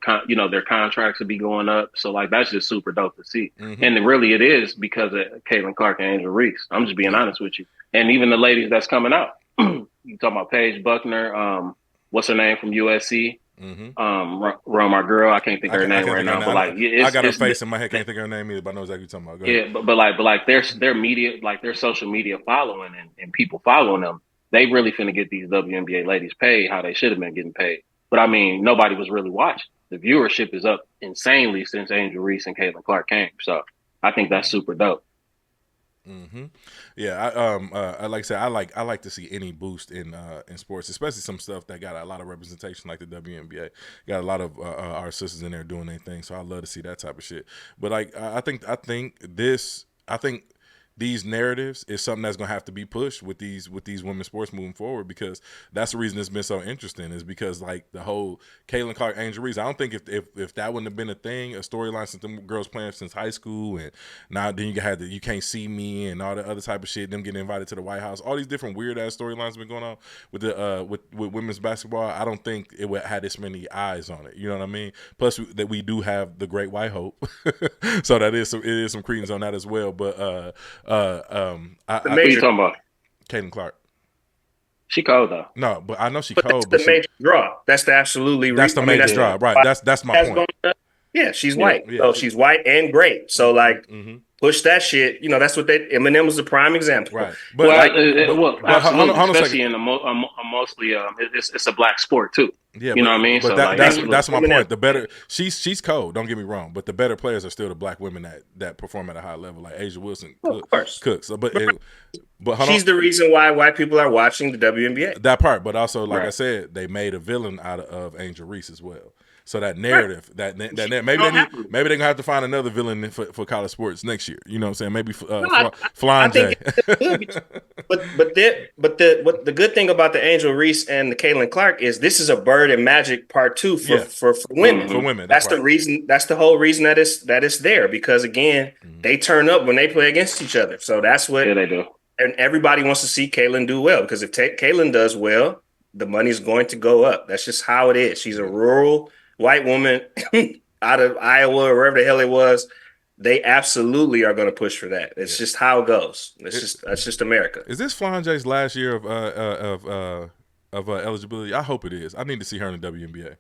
Speaker 6: contracts will be going up. So like that's just super dope to see. Mm-hmm. And really it is because of Caitlin Clark and Angel Reese. I'm just being honest with you. And even the ladies that's coming out. You talking about Paige Buckner, what's her name from USC? Mm-hmm. Rome, our girl. I can't think of her name right now. But like
Speaker 2: I got her face in my head, can't think of her name either, but I know exactly what you're talking about.
Speaker 6: Yeah, but like their media, like their social media following and people following them, they really finna get these WNBA ladies paid how they should have been getting paid. But I mean, nobody was really watching. The viewership is up insanely since Angel Reese and Caitlin Clark came. So I think that's super dope.
Speaker 2: Mm-hmm. Yeah, I like I said, I like to see any boost in sports, especially some stuff that got a lot of representation, like the WNBA. Got a lot of our sisters in there doing their thing. So I love to see that type of shit. But like, I think these narratives is something that's going to have to be pushed with these women's sports moving forward, because that's the reason it's been so interesting, is because like the whole Caitlin Clark, Angel Reese, I don't think if that wouldn't have been a thing, a storyline since them girls playing since high school, and now then you had the You Can't See Me and all the other type of shit, them getting invited to the White House, all these different weird ass storylines have been going on with the with women's basketball. I don't think it would have this many eyes on it. You know what I mean? Plus that we do have the Great White Hope, so it is some credence on that as well. But
Speaker 6: what are you talking about?
Speaker 2: Caitlin Clark.
Speaker 6: She cold though.
Speaker 2: No, but I know she
Speaker 4: but
Speaker 2: cold.
Speaker 4: That's the major draw. That's the absolutely.
Speaker 2: That's the major draw, right? That's my point.
Speaker 4: Yeah, she's white. Yeah. So she's white and great. So like, push that shit. You know, that's what Eminem was the prime example.
Speaker 2: Right.
Speaker 6: But absolutely, especially in mostly it's a black sport too.
Speaker 2: Yeah,
Speaker 6: you know what I mean.
Speaker 2: But so that's my point. The better she's cold. Don't get me wrong, but the better players are still the black women that perform at a high level, like Asia Wilson, Cooks. So, but
Speaker 4: she's the reason why white people are watching the WNBA.
Speaker 2: That part, but also like I said, they made a villain out of Angel Reese as well. So that narrative, that maybe they're gonna have to find another villain for college sports next year. You know what I'm saying? Maybe Flying J.
Speaker 4: but the good thing about the Angel Reese and the Caitlin Clark is this is a Bird and Magic part 2 for women.
Speaker 2: For women,
Speaker 4: that's the reason. That's the whole reason that it's there, because again, they turn up when they play against each other. So that's what
Speaker 6: they do. And
Speaker 4: everybody wants to see Caitlin do well, because if Caitlin does well, the money's going to go up. That's just how it is. She's a rural white woman out of Iowa or wherever the hell it was. They absolutely are going to push for that. It's just how it goes. That's just America.
Speaker 2: Is this Flying J's last year of eligibility? I hope it is. I need to see her in the WNBA.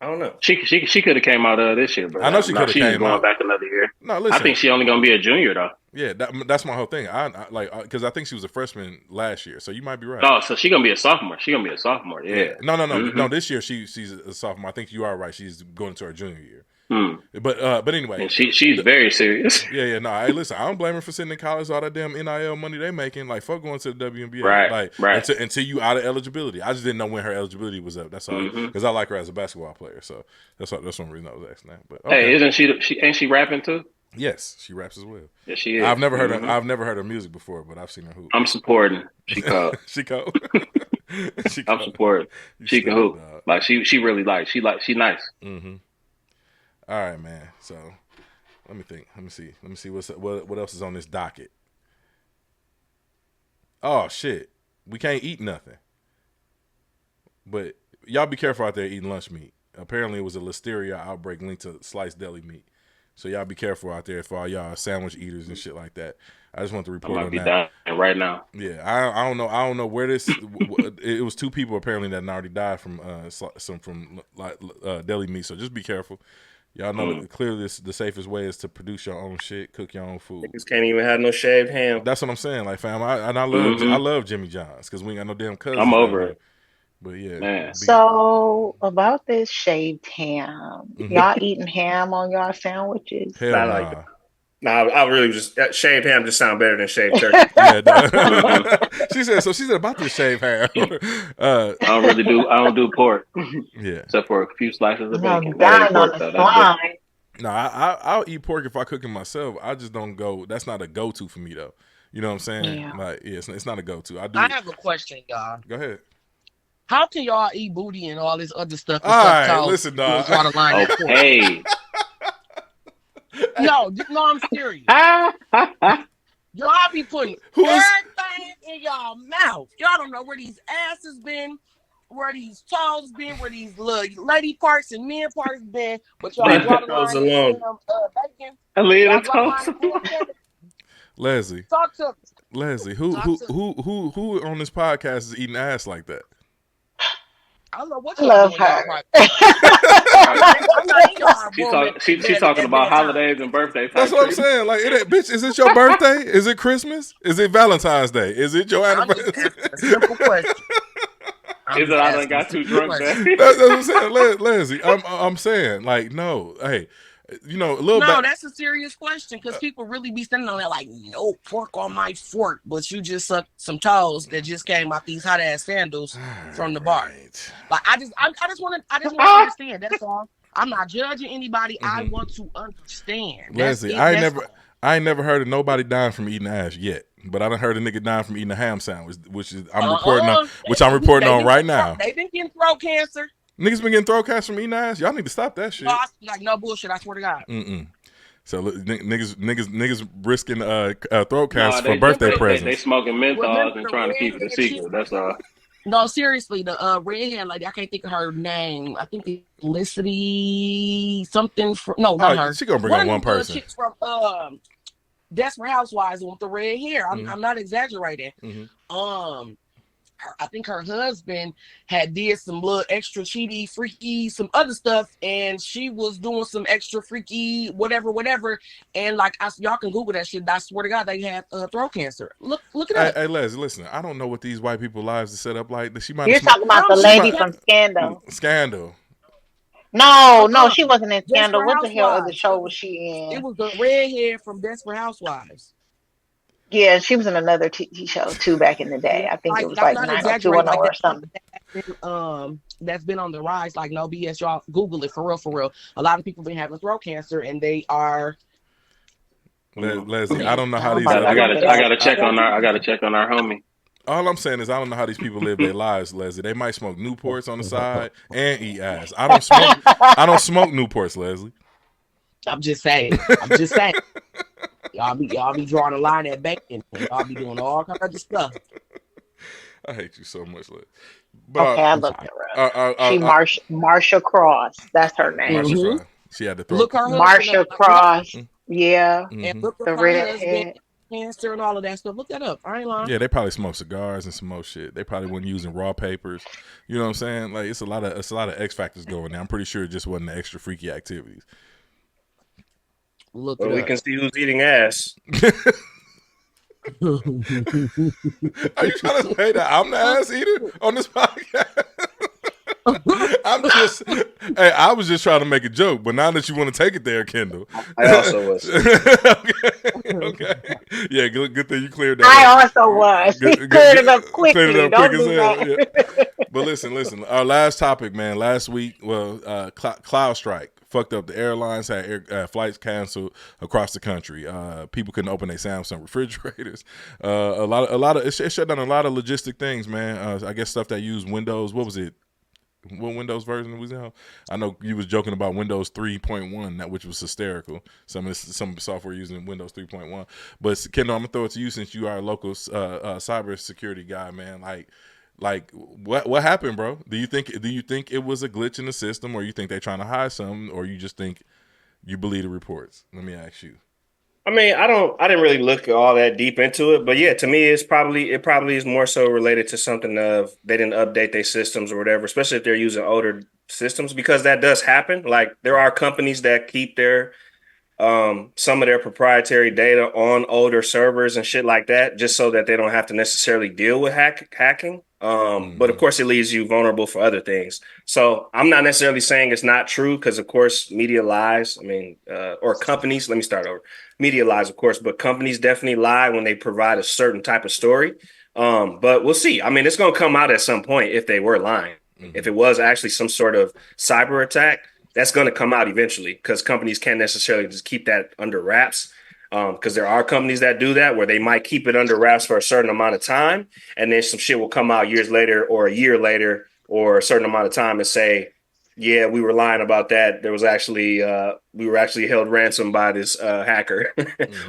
Speaker 4: I don't know.
Speaker 6: She could have came out this year, but
Speaker 2: I know she could have came
Speaker 6: going
Speaker 2: out
Speaker 6: back another year.
Speaker 2: No, listen.
Speaker 6: I think she only going to be a junior though.
Speaker 2: Yeah, that's my whole thing. I like because I think she was a freshman last year, so you might be right.
Speaker 6: Oh, so she's gonna be a sophomore. Yeah.
Speaker 2: No. This year she's a sophomore. I think you are right. She's going into her junior year. But anyway,
Speaker 6: and she's very serious.
Speaker 2: Yeah. No, hey, listen, I don't blame her for sitting in college. All that damn NIL money they making, like fuck going to the WNBA,
Speaker 6: right.
Speaker 2: Until you out of eligibility. I just didn't know when her eligibility was up. That's all, because I like her as a basketball player. So that's one reason I was asking that. But
Speaker 6: okay. Hey, ain't she rapping too?
Speaker 2: Yes, she raps as well.
Speaker 6: Yeah, she is.
Speaker 2: I've never heard her music before, but I've seen her hoop.
Speaker 6: I'm supporting. She cold.
Speaker 2: She cold.
Speaker 6: I'm supporting. She can hoop. Like she really she nice.
Speaker 2: All right, man. So let me think. Let me see what else is on this docket. Oh shit, we can't eat nothing. But y'all be careful out there eating lunch meat. Apparently, it was a Listeria outbreak linked to sliced deli meat. So y'all be careful out there for all y'all sandwich eaters and shit like that. I just want to report on that.
Speaker 6: I might be dying right now.
Speaker 2: Yeah, I don't know. I don't know where this. It was 2 people apparently that already died from deli meat. So just be careful. Y'all know that clearly the safest way is to produce your own shit, cook your own food.
Speaker 4: Niggas can't even have no shaved ham.
Speaker 2: That's what I'm saying. Like, fam, I love Jimmy John's because we ain't got no damn cousins.
Speaker 6: I'm over it.
Speaker 2: But yeah.
Speaker 6: Man.
Speaker 1: So about this shaved ham, y'all eating ham on y'all sandwiches?
Speaker 2: Hell nah.
Speaker 4: No, I really just shaved ham just sound better than shaved turkey.
Speaker 2: She said about this shaved ham.
Speaker 6: I don't do pork.
Speaker 2: Yeah,
Speaker 6: except for a few slices of bacon.
Speaker 2: No, I'll eat pork if I cook it myself. I just don't go. That's not a go-to for me though. You know what I'm saying?
Speaker 1: Yeah.
Speaker 2: Like, it's not a go-to.
Speaker 7: I have a question, y'all.
Speaker 2: Go ahead.
Speaker 7: How can y'all eat booty and all this other stuff?
Speaker 2: All right, listen, dog.
Speaker 6: Hey.
Speaker 7: No, I'm serious. Y'all be putting everything in y'all mouth. Y'all don't know where these asses been, where these toes been, where these little lady parts and men parts been. But y'all draw the line in bacon.
Speaker 6: Leave the toes.
Speaker 2: Leslie.
Speaker 7: Talk to
Speaker 2: Leslie, who on this podcast is eating ass like that?
Speaker 7: I don't know what
Speaker 1: love her.
Speaker 6: She's talking about holidays and birthdays.
Speaker 2: That's what I'm saying. Like, bitch, is it your birthday? Is it Christmas? Is it Valentine's Day? Is it your anniversary?
Speaker 7: Simple question.
Speaker 6: Is it I done got too drunk?
Speaker 2: That's what I'm saying, Leslie. I'm saying, like, no, hey. You know,
Speaker 7: that's a serious question because people really be standing on that like, no pork on my fork, but you just sucked some toes that just came out these hot ass sandals from the bar. Like, I just want to understand. That's all. I'm not judging anybody. I want to understand.
Speaker 2: Leslie, I I ain't never heard of nobody dying from eating ass yet, but I done heard a nigga dying from eating a ham sandwich, which is I'm reporting on right now.
Speaker 7: They been getting throat cancer.
Speaker 2: Niggas been getting throat cancer from eating ass. Y'all need to stop that shit.
Speaker 7: Like no bullshit. I swear to God.
Speaker 2: So niggas risking throat cancer for birthday presents.
Speaker 6: They smoking menthols and trying to keep it a secret. That's all.
Speaker 7: No, seriously, the redhead lady, I can't think of her name. I think it's Listeria something. Not her.
Speaker 2: She gonna bring on one person.
Speaker 7: Chicks from Desperate Housewives with the red hair. I'm not exaggerating. I think her husband did some little extra cheaty, freaky, some other stuff, and she was doing some extra freaky, whatever. And like y'all can Google that shit. I swear to God, they had throat cancer. Look it up.
Speaker 2: Hey, Les, listen. I don't know what these white people lives are set up like.
Speaker 1: You're talking about the lady from Scandal.
Speaker 2: Scandal.
Speaker 1: No, she wasn't in Scandal. What the hell other show was she in?
Speaker 7: It was the redhead from Desperate Housewives.
Speaker 1: Yeah, she was in another TV show too back in the day. I think it was like 90210 or something.
Speaker 7: That's been on the rise. Like no BS, y'all Google it for real. A lot of people been having throat cancer, and they are.
Speaker 2: Leslie, I don't know how these.
Speaker 6: I gotta check on our homie.
Speaker 2: All I'm saying is I don't know how these people live their lives, Leslie. They might smoke Newports on the side and eat ass. I don't smoke Newports, Leslie.
Speaker 7: I'm just saying. Y'all be drawing a line at bacon. Y'all be doing all kinds of stuff.
Speaker 2: I hate you so much, Liz.
Speaker 1: Okay, I looked her up. Marsha Cross. That's her name.
Speaker 2: Marsha Cross. She had the throat.
Speaker 1: Marsha Cross. Yeah.
Speaker 7: And look at her husband, cancer and all of that stuff. Look that up. I ain't lying.
Speaker 2: Yeah, they probably smoke cigars and some more shit. They probably weren't using raw papers. You know what I'm saying? Like it's a lot of X factors going there. I'm pretty sure it just wasn't the extra freaky activities.
Speaker 4: We can see who's eating ass.
Speaker 2: Are you trying to say that I'm the ass eater on this podcast? I was just trying to make a joke, but now that you want to take it there, Kendall.
Speaker 4: I also was.
Speaker 2: Okay. Yeah, good thing you cleared that
Speaker 1: I also was. Cleared it up quickly. Don't do that.
Speaker 2: Yeah. But listen. Our last topic, man. Last week, CloudStrike fucked up the airlines, had flights canceled across the country. People couldn't open their Samsung refrigerators. It shut down a lot of logistic things, man. I guess stuff that used Windows. What was it? What Windows version was it? I know you was joking about Windows 3.1, which was hysterical. Some software using Windows 3.1. But Kendall, I'm gonna throw it to you since you are a local cybersecurity guy, man. Like what happened, bro? Do you think it was a glitch in the system, or you think they're trying to hide something, or you just think you believe the reports? Let me ask you.
Speaker 4: I mean, I didn't really look all that deep into it, but yeah, to me, it probably is more so related to something of they didn't update their systems or whatever, especially if they're using older systems, because that does happen. Like there are companies that keep their some of their proprietary data on older servers and shit like that, just so that they don't have to necessarily deal with hacking. But of course, it leaves you vulnerable for other things. So I'm not necessarily saying it's not true because, of course, media lies. I mean, or companies. Let me start over. Media lies, of course, but companies definitely lie when they provide a certain type of story. But we'll see. I mean, it's going to come out at some point if they were lying. If it was actually some sort of cyber attack, that's going to come out eventually because companies can't necessarily just keep that under wraps. Because there are companies that do that where they might keep it under wraps for a certain amount of time, and then some shit will come out years later or a year later or a certain amount of time and say, yeah, we were lying about that. There was actually we were actually held ransom by this hacker,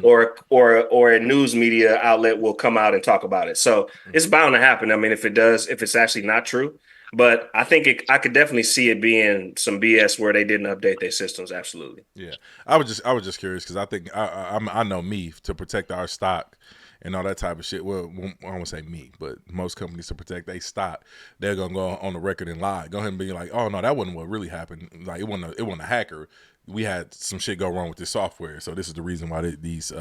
Speaker 4: or a news media outlet will come out and talk about it. So it's bound to happen. I mean, if it's actually not true. But I think I could definitely see it being some BS where they didn't update their systems. Absolutely.
Speaker 2: Yeah, I was just curious because I think I know me to protect our stock and all that type of shit. Well, I won't say me, but most companies to protect their stock, they're gonna go on the record and lie. Go ahead and be like, oh no, that wasn't what really happened. Like it wasn't a hacker. We had some shit go wrong with this software, so this is the reason why these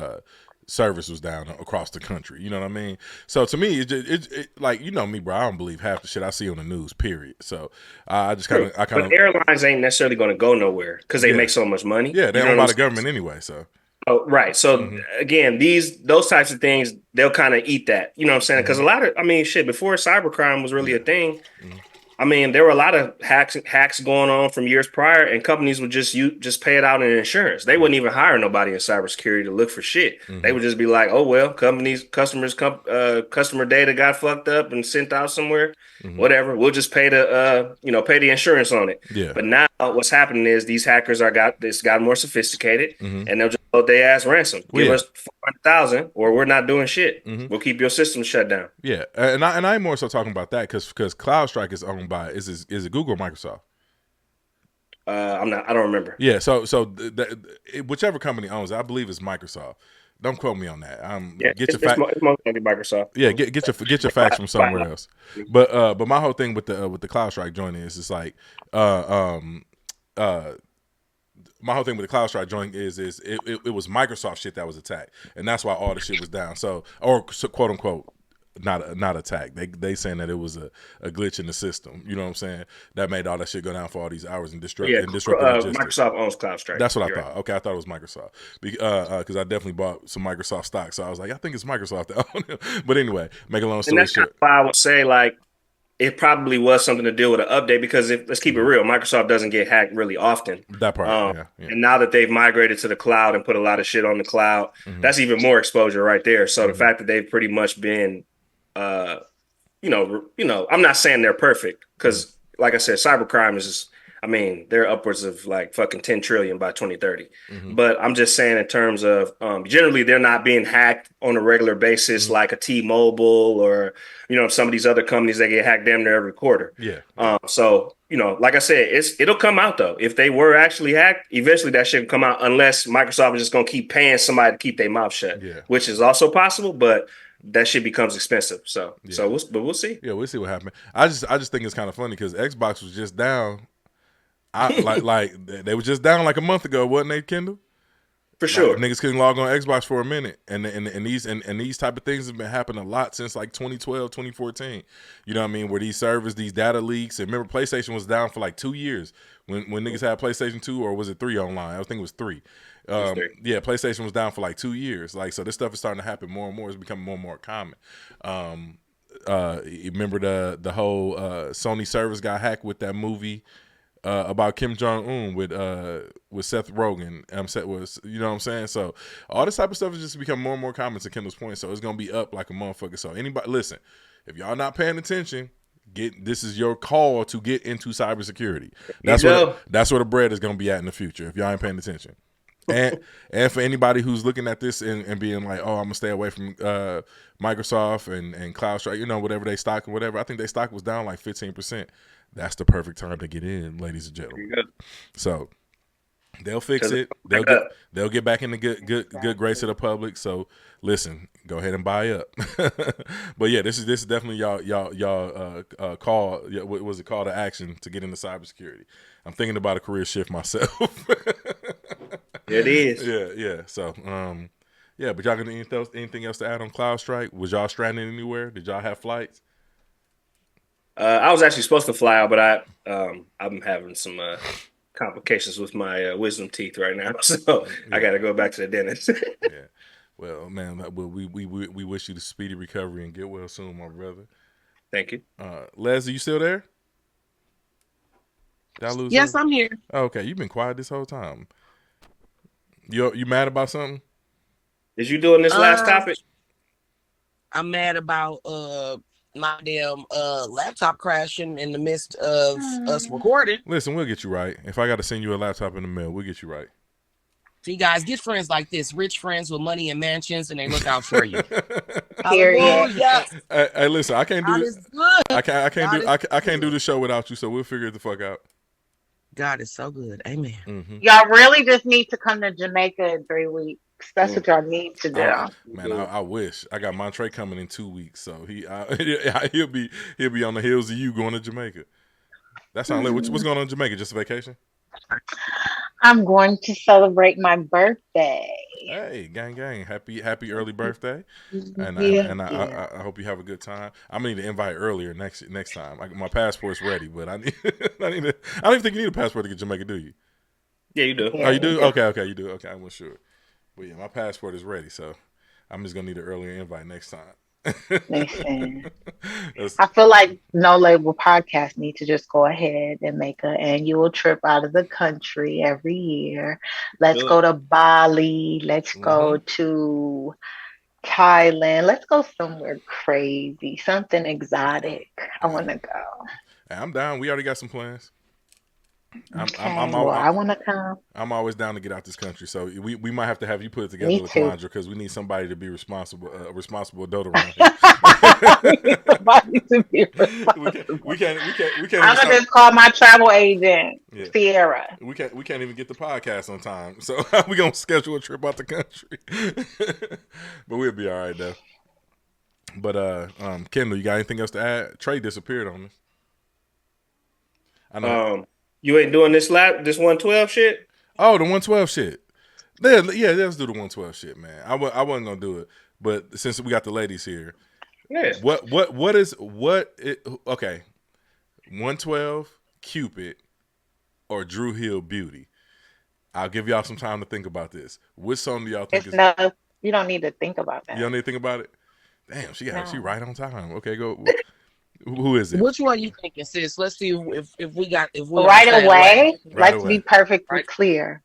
Speaker 2: service was down across the country. You know what I mean? So to me, it like, you know me, bro, I don't believe half the shit I see on the news, period. So I kind of.
Speaker 4: But airlines ain't necessarily going to go nowhere because they make so much money.
Speaker 2: Yeah, they own by the government anyway. So.
Speaker 4: Oh, right. So again, those types of things, they'll kind of eat that. You know what I'm saying? Because a lot of, I mean, shit, before cybercrime was really a thing, I mean, there were a lot of hacks going on from years prior, and companies would just pay it out in insurance. They wouldn't even hire nobody in cybersecurity to look for shit. They would just be like, "Oh well, customer data got fucked up and sent out somewhere. Whatever, we'll just pay the insurance on it."
Speaker 2: Yeah.
Speaker 4: But now what's happening is these hackers got more sophisticated, and they'll just hold their ass ransom. Give us 400,000, or we're not doing shit. We'll keep your system shut down.
Speaker 2: Yeah, and I'm more so talking about that because CloudStrike is owned by is it Google or Microsoft?
Speaker 4: I don't remember.
Speaker 2: Yeah, so whichever company owns it, I believe it's Microsoft. Don't quote me on that. Get your facts.
Speaker 4: It's most likely Microsoft.
Speaker 2: Yeah, get your facts from somewhere else. But my whole thing with the CloudStrike joining is it's like my whole thing with the CloudStrike joining is it was Microsoft shit that was attacked, and that's why all the shit was down. So quote unquote. Not attacked. They saying that it was a glitch in the system. You know what I'm saying? That made all that shit go down for all these hours and disrupt the logistics.
Speaker 4: Microsoft owns CloudStrike.
Speaker 2: That's what I thought. Right. Okay, I thought it was Microsoft because I definitely bought some Microsoft stock. So I was like, I think it's Microsoft that own it. But anyway, make a long story short.
Speaker 4: Why I would say like it probably was something to deal with an update because let's keep it real, Microsoft doesn't get hacked really often.
Speaker 2: That part, yeah.
Speaker 4: And now that they've migrated to the cloud and put a lot of shit on the cloud, that's even more exposure right there. So the fact that they've pretty much been I'm not saying they're perfect because, like I said, cybercrime is they're upwards of like fucking 10 trillion by 2030. But I'm just saying in terms of generally they're not being hacked on a regular basis like a T-Mobile or some of these other companies that get hacked damn near every quarter.
Speaker 2: Yeah.
Speaker 4: So like I said, it'll come out though. If they were actually hacked, eventually that shit will come out unless Microsoft is just gonna keep paying somebody to keep their mouth shut, which is also possible, but that shit becomes expensive. So we'll see.
Speaker 2: Yeah, we'll see what happens. I just think it's kind of funny because Xbox was just down. Like they were just down like a month ago, wasn't they, Kendall?
Speaker 4: For sure.
Speaker 2: Like, niggas couldn't log on Xbox for a minute, and these type of things have been happening a lot since like 2012, 2014. You know what I mean? Where these servers, these data leaks, and remember PlayStation was down for like 2 years when niggas had PlayStation 2, or was it 3 online? I think it was 3. Yeah, PlayStation was down for like 2 years. Like, so this stuff is starting to happen more and more. It's becoming more and more common. You remember the whole Sony servers got hacked with that movie about Kim Jong-un with Seth Rogen. Was, you know what I'm saying? So all this type of stuff is just becoming more and more common, to Kendall's point. So it's gonna be up like a motherfucker. So anybody, listen, if y'all not paying attention, this is your call to get into cybersecurity. That's where the bread is gonna be at in the future if y'all ain't paying attention. And for anybody who's looking at this and being like, oh, I'm gonna stay away from Microsoft and CloudStrike, whatever they stock and whatever. I think their stock was down like 15%. That's the perfect time to get in, ladies and gentlemen. So they'll fix it. They'll get back in the good grace of the public. So listen, go ahead and buy up. But yeah, this is definitely y'all call. What was it, call to action to get into cybersecurity? I'm thinking about a career shift myself.
Speaker 4: It is.
Speaker 2: Yeah. So yeah, but y'all got anything else to add on CloudStrike? Was y'all stranded anywhere? Did y'all have flights?
Speaker 4: I was actually supposed to fly out, but I'm having some complications with my wisdom teeth right now, so I got to go back to the dentist.
Speaker 2: Yeah. Well, man, we wish you the speedy recovery and get well soon, my brother.
Speaker 4: Thank you.
Speaker 2: Leslie, you still there? Did I lose
Speaker 7: Yes,
Speaker 2: her?
Speaker 7: I'm here.
Speaker 2: Oh, okay, you've been quiet this whole time. You mad about something?
Speaker 4: Is you doing this last topic?
Speaker 7: I'm mad about my damn laptop crashing in the midst of us recording.
Speaker 2: Listen, we'll get you right. If I got to send you a laptop in the mail, we'll get you right.
Speaker 7: See, guys, get friends like this. Rich friends with money and mansions, and they look out for you.
Speaker 1: Period.
Speaker 2: Hey, listen, I can't do this. I can't do the show without you, so we'll figure it the fuck out.
Speaker 7: God is so good. Amen.
Speaker 2: Mm-hmm.
Speaker 1: Y'all really just need to come to Jamaica in 3 weeks. That's what y'all need to do.
Speaker 2: Man, I wish. I got Montre coming in 2 weeks, so he'll be on the heels of you going to Jamaica. That sounds lit. What's going on in Jamaica? Just a vacation?
Speaker 1: I'm going to celebrate my birthday.
Speaker 2: Hey, gang, happy early birthday! And I hope you have a good time. I'm gonna need to invite earlier next time. My passport's ready, but I don't even think you need a passport to get Jamaica, do you?
Speaker 4: Yeah, you do.
Speaker 2: Oh, you do? Okay, you do. Okay, I wasn't sure. But yeah, my passport is ready, so I'm just gonna need an earlier invite next time.
Speaker 1: Listen, I feel like No Label Podcast need to just go ahead and make an annual trip out of the country every year. Let's go to Bali. Let's go to Thailand. Let's go somewhere crazy, something exotic. I want to go.
Speaker 2: I'm down. We already got some plans.
Speaker 1: I want to come.
Speaker 2: I'm always down to get out this country, so we might have to have you put it together,
Speaker 1: Me too.
Speaker 2: LaQuandra, because we need somebody to be responsible adult around here.
Speaker 1: Somebody to be responsible.
Speaker 2: We can't.
Speaker 1: I'm gonna just call my travel agent, Sierra.
Speaker 2: We can't even get the podcast on time, so we gonna schedule a trip out the country. But we'll be all right though. But Kendall, you got anything else to add? Trey disappeared on us. I know.
Speaker 4: You ain't doing this 112 shit?
Speaker 2: Oh, the 112 shit. Yeah, let's do the 112 shit, man. I wasn't gonna do it, but since we got the ladies here,
Speaker 4: yeah.
Speaker 2: Okay, 112 Cupid or Drew Hill Beauty. I'll give y'all some time to think about this. Which song do y'all think
Speaker 1: No, you don't need to think about that.
Speaker 2: You don't need to think about it? Damn, she right on time. Okay, go. Who is it?
Speaker 7: Which one you thinking, sis? Let's see if we
Speaker 1: right away. Let's be perfectly clear.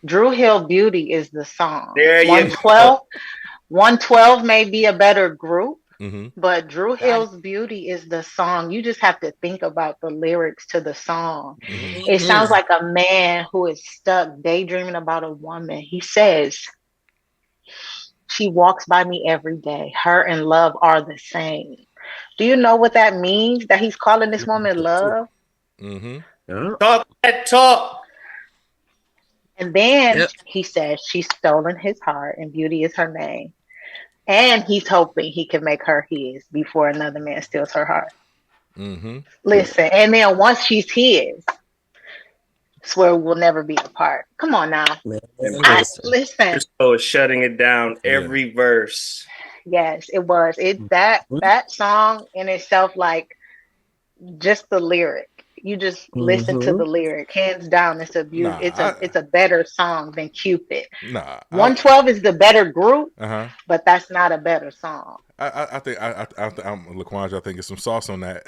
Speaker 1: Drew Hill Beauty is the song. 112 may be a better group, but Drew Hill's Beauty is the song. You just have to think about the lyrics to the song. It sounds like a man who is stuck daydreaming about a woman. He says, she walks by me every day. Her and love are the same. Do you know what that means? That he's calling this woman love?
Speaker 4: Talk.
Speaker 1: And then he says she's stolen his heart and beauty is her name. And he's hoping he can make her his before another man steals her heart. Listen, and then once she's his, swear we'll never be apart. Come on now. Listen.
Speaker 4: So it's shutting it down every verse.
Speaker 1: Yes, it was. That song in itself, like just the lyric. You just listen to the lyric. Hands down, it's a beauty. It's a better song than Cupid. 112 is the better group, but that's not a better song.
Speaker 2: I think I'm LaQuandra. I think it's some sauce on that.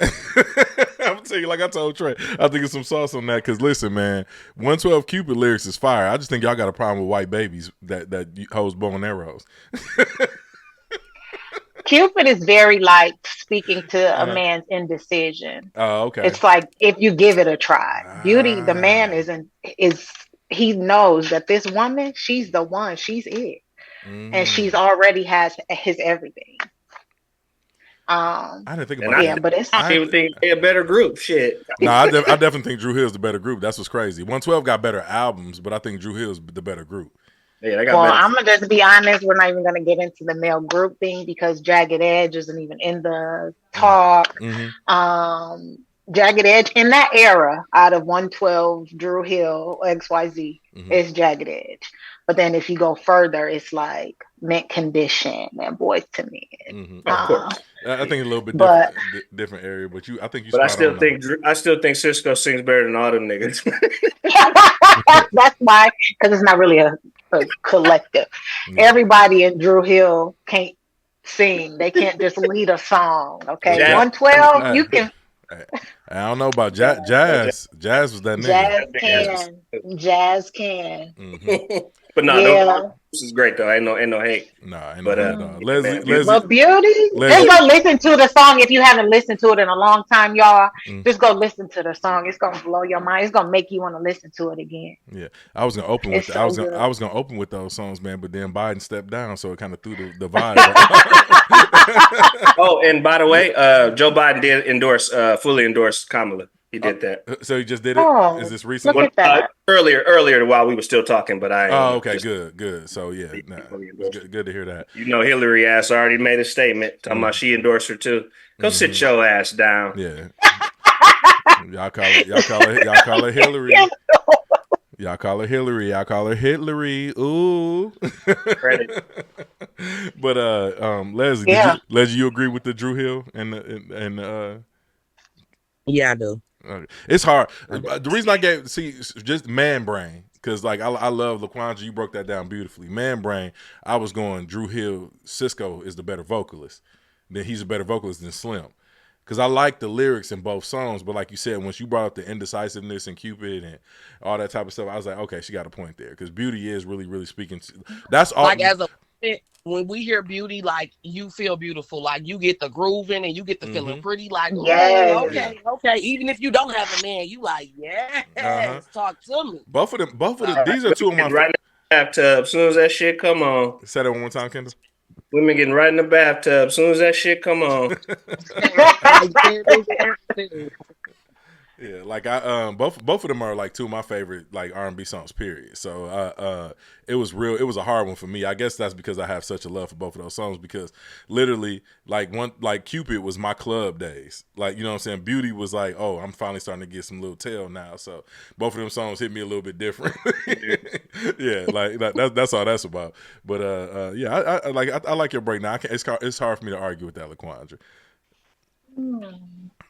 Speaker 2: I'm gonna tell you, like I told Trey, I think it's some sauce on that. Because listen, man, 112 Cupid lyrics is fire. I just think y'all got a problem with white babies that hoes bow and arrows.
Speaker 1: Cupid is very like speaking to a man's indecision.
Speaker 2: Oh, okay.
Speaker 1: It's like if you give it a try. Beauty, the man he knows that this woman, she's the one, she's it, and she's already has his everything.
Speaker 2: I didn't think about that.
Speaker 1: But it's
Speaker 4: I even think they're a better group. Shit.
Speaker 2: No, I definitely think Drew Hill's the better group. That's what's crazy. 112 got better albums, but I think Drew Hill's the better group.
Speaker 4: Yeah, they got better.
Speaker 1: I'm gonna just be honest. We're not even gonna get into the male group thing because Jagged Edge isn't even in the talk. Jagged Edge in that era, out of 112, Drew Hill, XYZ, is Jagged Edge. But then if you go further, it's like Mint Condition and Boys to Men.
Speaker 2: Of course. I think a little bit different area, but I think you.
Speaker 4: But I still think Cisco sings better than all them niggas.
Speaker 1: That's why, because it's not really a collective. Everybody in Drew Hill can't sing. They can't just lead a song. Okay, 112, you can.
Speaker 2: I don't know about Jazz. Jazz was that nigga.
Speaker 1: Jazz can.
Speaker 4: But no, this is great though. Ain't no hate.
Speaker 2: Leslie,
Speaker 1: but Beauty, just go listen to the song if you haven't listened to it in a long time, y'all. Just go listen to the song. It's gonna blow your mind. It's gonna make you want to listen to it again.
Speaker 2: Yeah, I was gonna open with I was gonna open with those songs, man. But then Biden stepped down, so it kind of threw the vibe.
Speaker 4: Oh, and by the way, Joe Biden did fully endorse Kamala. He did that.
Speaker 2: So he just did it? Is this recent?
Speaker 4: Earlier while we were still talking, but I.
Speaker 2: Oh, okay, good. So yeah, good to hear that.
Speaker 4: You know, Hillary ass already made a statement talking about she endorsed her too. Go sit your ass down.
Speaker 2: Yeah. Y'all call her Hillary. Y'all call her Hillary. Y'all call her Hitlery. Ooh.
Speaker 4: Credit.
Speaker 2: But Leslie, Leslie, you agree with the Drew Hill and
Speaker 7: Yeah, I do.
Speaker 2: It's hard. The reason I gave just man brain, because like I love LaQuandra. You broke that down beautifully. Man brain. I was going Drew Hill. Cisco is the better vocalist. then he's a better vocalist than Slim. Because I like the lyrics in both songs, but like you said, once you brought up the indecisiveness and Cupid and all that type of stuff, I was like, okay, she got a point there. Because Beauty is really, really speaking to, that's all.
Speaker 7: Like as a when we hear Beauty, like you feel beautiful, like you get the grooving and you get the feeling pretty, like okay. Even if you don't have a man, you like talk to me.
Speaker 2: Both of them. These are two of my
Speaker 4: right in the bathtub. As soon as that shit come on,
Speaker 2: say that one more time, Kendall.
Speaker 4: Women getting right in the bathtub. As soon as that shit come on.
Speaker 2: Yeah, like both of them are like two of my favorite like R&B songs. Period. So it was a hard one for me. I guess that's because I have such a love for both of those songs. Because literally, like Cupid was my club days. Like, you know what I'm saying. Beauty was like, oh, I'm finally starting to get some little tail now. So both of them songs hit me a little bit different. Yeah, like that's all that's about. But yeah, I like your breakdown. It's hard for me to argue with that, LaQuandra.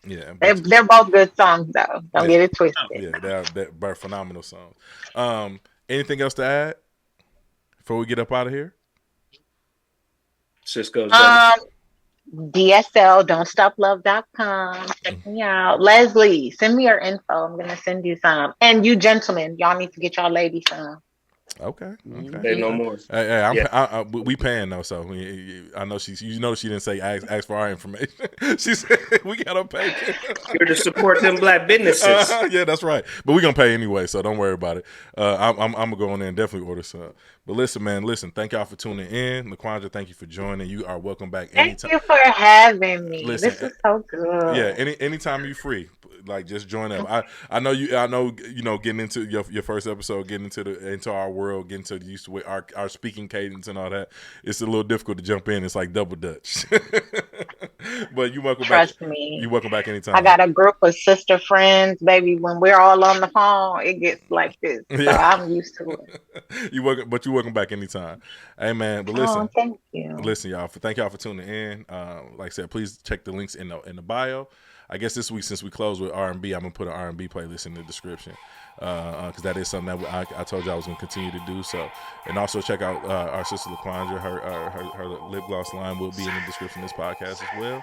Speaker 2: Yeah,
Speaker 1: they're both good songs though. Don't get it twisted.
Speaker 2: Yeah, they're phenomenal songs. Anything else to add before we get up out of here?
Speaker 4: Cisco's
Speaker 1: DSL, don'tstoplove.com. Check me out. Leslie, send me your info. I'm gonna send you some. And you gentlemen, y'all need to get y'all ladies some.
Speaker 2: Okay.
Speaker 4: Say no more.
Speaker 2: Hey, we paying though, so I know she didn't say ask for our information. She said we gotta pay.
Speaker 4: Here to support them black businesses.
Speaker 2: Yeah, that's right. But we're gonna pay anyway, so don't worry about it. I'm gonna go in there and definitely order some. But listen, man, thank y'all for tuning in. LaQuandra, thank you for joining. You are welcome back anytime.
Speaker 1: Thank you for having me.
Speaker 2: Listen,
Speaker 1: this is so good.
Speaker 2: Yeah, anytime you're free, like just join up. I know getting into your first episode, getting into our world, getting to used to our speaking cadence and all that. It's a little difficult to jump in. It's like double Dutch. But you welcome back.
Speaker 1: Trust me.
Speaker 2: You welcome back anytime.
Speaker 1: I got a group of sister friends, baby. When we're all on the phone, it gets like this. So I'm used to it.
Speaker 2: You're welcome back anytime. Hey man, but listen.
Speaker 1: Thank you.
Speaker 2: Listen, y'all. Thank y'all for tuning in. Like I said, please check the links in the bio. I guess this week, since we closed with R&B, I'm gonna put an R&B playlist in the description because that is something that I told you I was gonna continue to do. So, and also check out our sister LaQuandra. Her lip gloss line will be in the description of this podcast as well.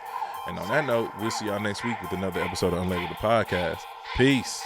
Speaker 2: And on that note, we'll see y'all next week with another episode of Unlabeled the podcast. Peace.